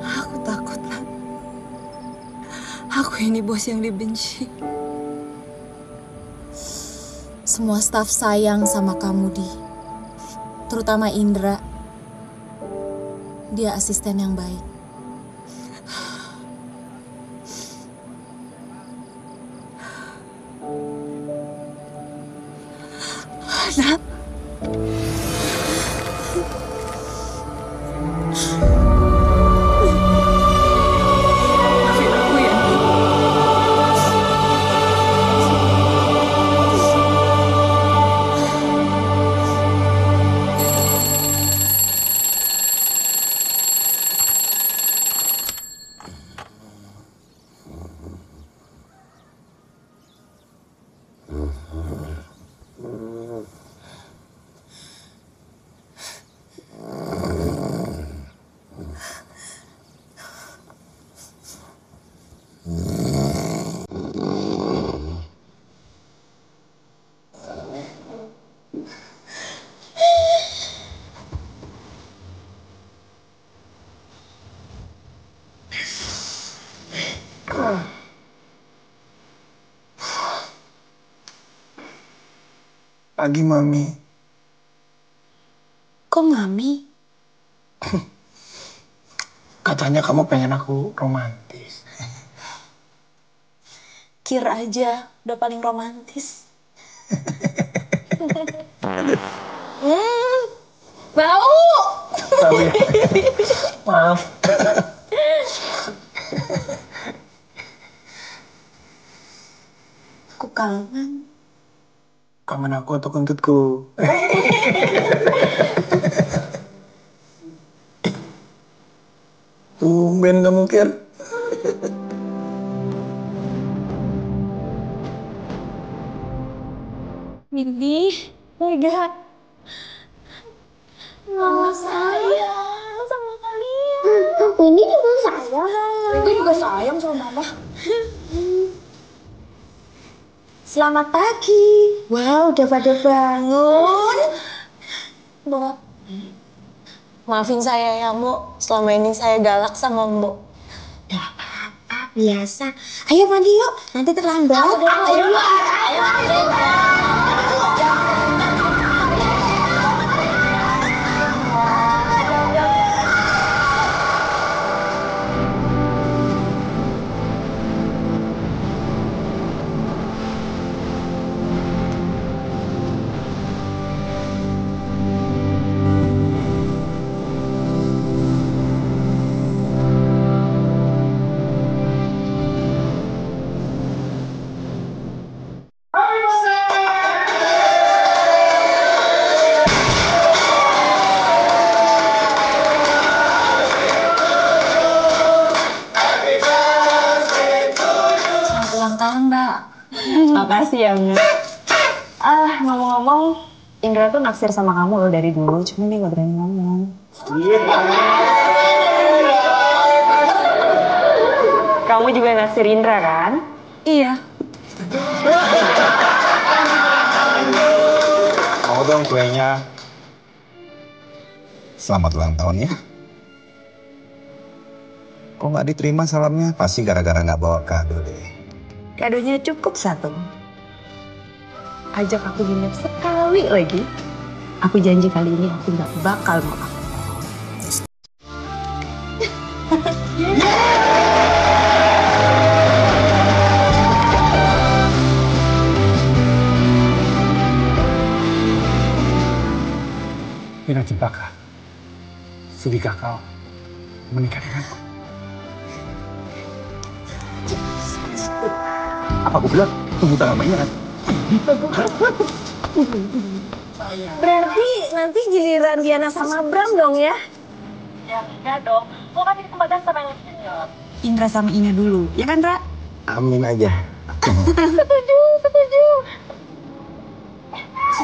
Aku takut, Nak. Aku ini bos yang dibenci. Semua staf sayang sama kamu, Di. Terutama Indra. Dia asisten yang baik. Nak. Maafin aku ya. Pagi, Mami. Kok Mami? Katanya kamu pengen aku romantis. Kira aja udah paling romantis. Bau! Maaf. Aku kangen. Kangen aku atau kentutku? Tumben kamu, Ker. Windy, Mega. Mama sayang sama kalian. Windy juga sayang. Windy juga sayang sama Mama. Selamat pagi. Wow, udah pada bangun. Mbok, maafin saya ya, Mbok. Selama ini saya galak sama Mbok. Gak apa-apa, biasa. Ayo mandi yuk, nanti terlambat. Ayo. Makasih ya, Mbak. Ngomong-ngomong, Indra tuh naksir sama kamu loh dari dulu, cuma dia gak berani ngomong. Kamu juga naksir Indra kan? Iya. Mau dong kuenya. Selamat ulang tahun ya. Kok nggak diterima salamnya? Pasti gara-gara nggak bawa kado deh. Kadonya cukup satu. Ajak aku nginep sekali lagi. Aku janji kali ini aku nggak bakal maaf. Mina Cempaka, sudikah kau menikah denganku? Apa aku bilang tunggu tanggal mainnya kan? Berarti nanti giliran Diana sama Bram dong ya? Ya enggak dong, gua kan kesempatan sama yang senior. Indra sama Ina dulu, ya kan Ra? Amin aja. Setuju.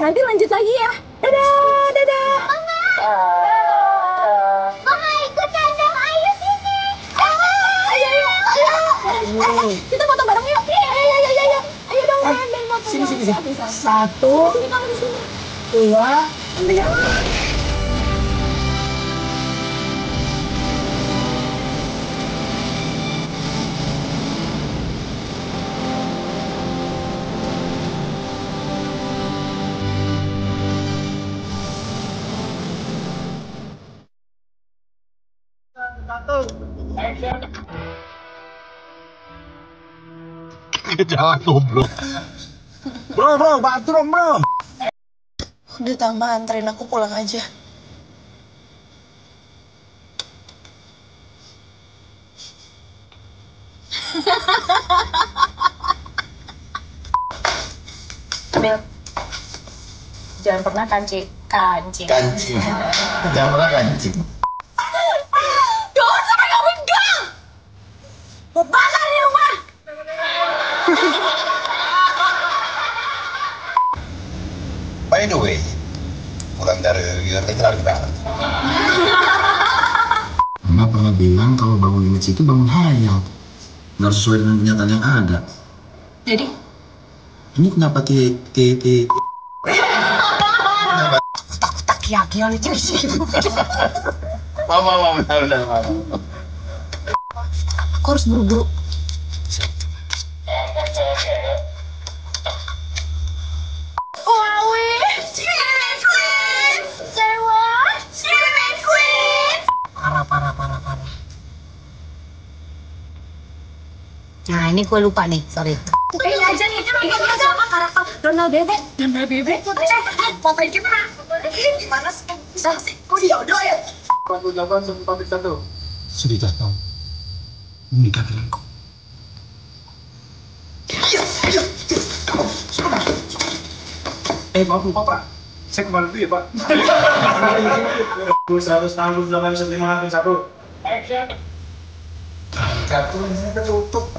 Nanti lanjut lagi ya. Dadah. Mama ikutan dong, ayo sini. Ayo. Kita foto bareng yuk. Ayo. Ayo dong, dan foto. Sini. 1, 2, 3. Jangan goblok. Bro, bathroom bro. Udah tambah anterin aku pulang aja. Mil, jangan pernah kancing. Jangan pernah kancing. Jangan sampai gak pegang. Mau bakar di rumah. By the way, pulang dari Indonesia lagi banget. Mama pernah bilang kalau bangun image itu bangun hayal. Nggak sesuai dengan kenyataan yang ada. Jadi? Ini kenapa Tak kaki oleh Chelsea. Mama, udah. Aku harus buru-buru. Parah. Nah, ini gue lupa nih, sorry. Aja nih, sama karakter Donald Bebek. Papa gimana sih? Kok diodo ya? Sudah tahu menikah denganku. Maaf lupa Pak, saya kembali dulu ya Pak. 168,1. Action. Kartunya ketutup.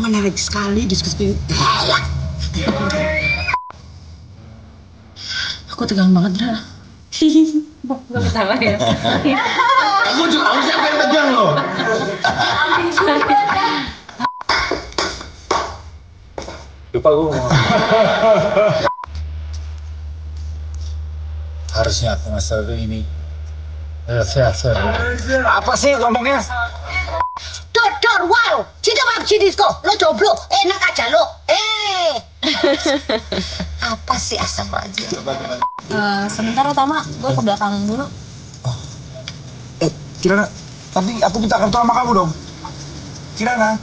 Menarik sekali diskusi. Aku tegang banget, Dra. Gak ketawa ya. Aku juga harusnya pengen tegang loh. Lupa gue ngomong. Harusnya aku nggak selalu ini. Apa sih ngomongnya? Dor, wow, cinta maaf disko, lo jomblo, enak aja lo. Apa sih asam aja? Sebentar Tama, gue ke belakang dulu. Kirana, tapi aku minta kartu sama kamu dong. Kirana.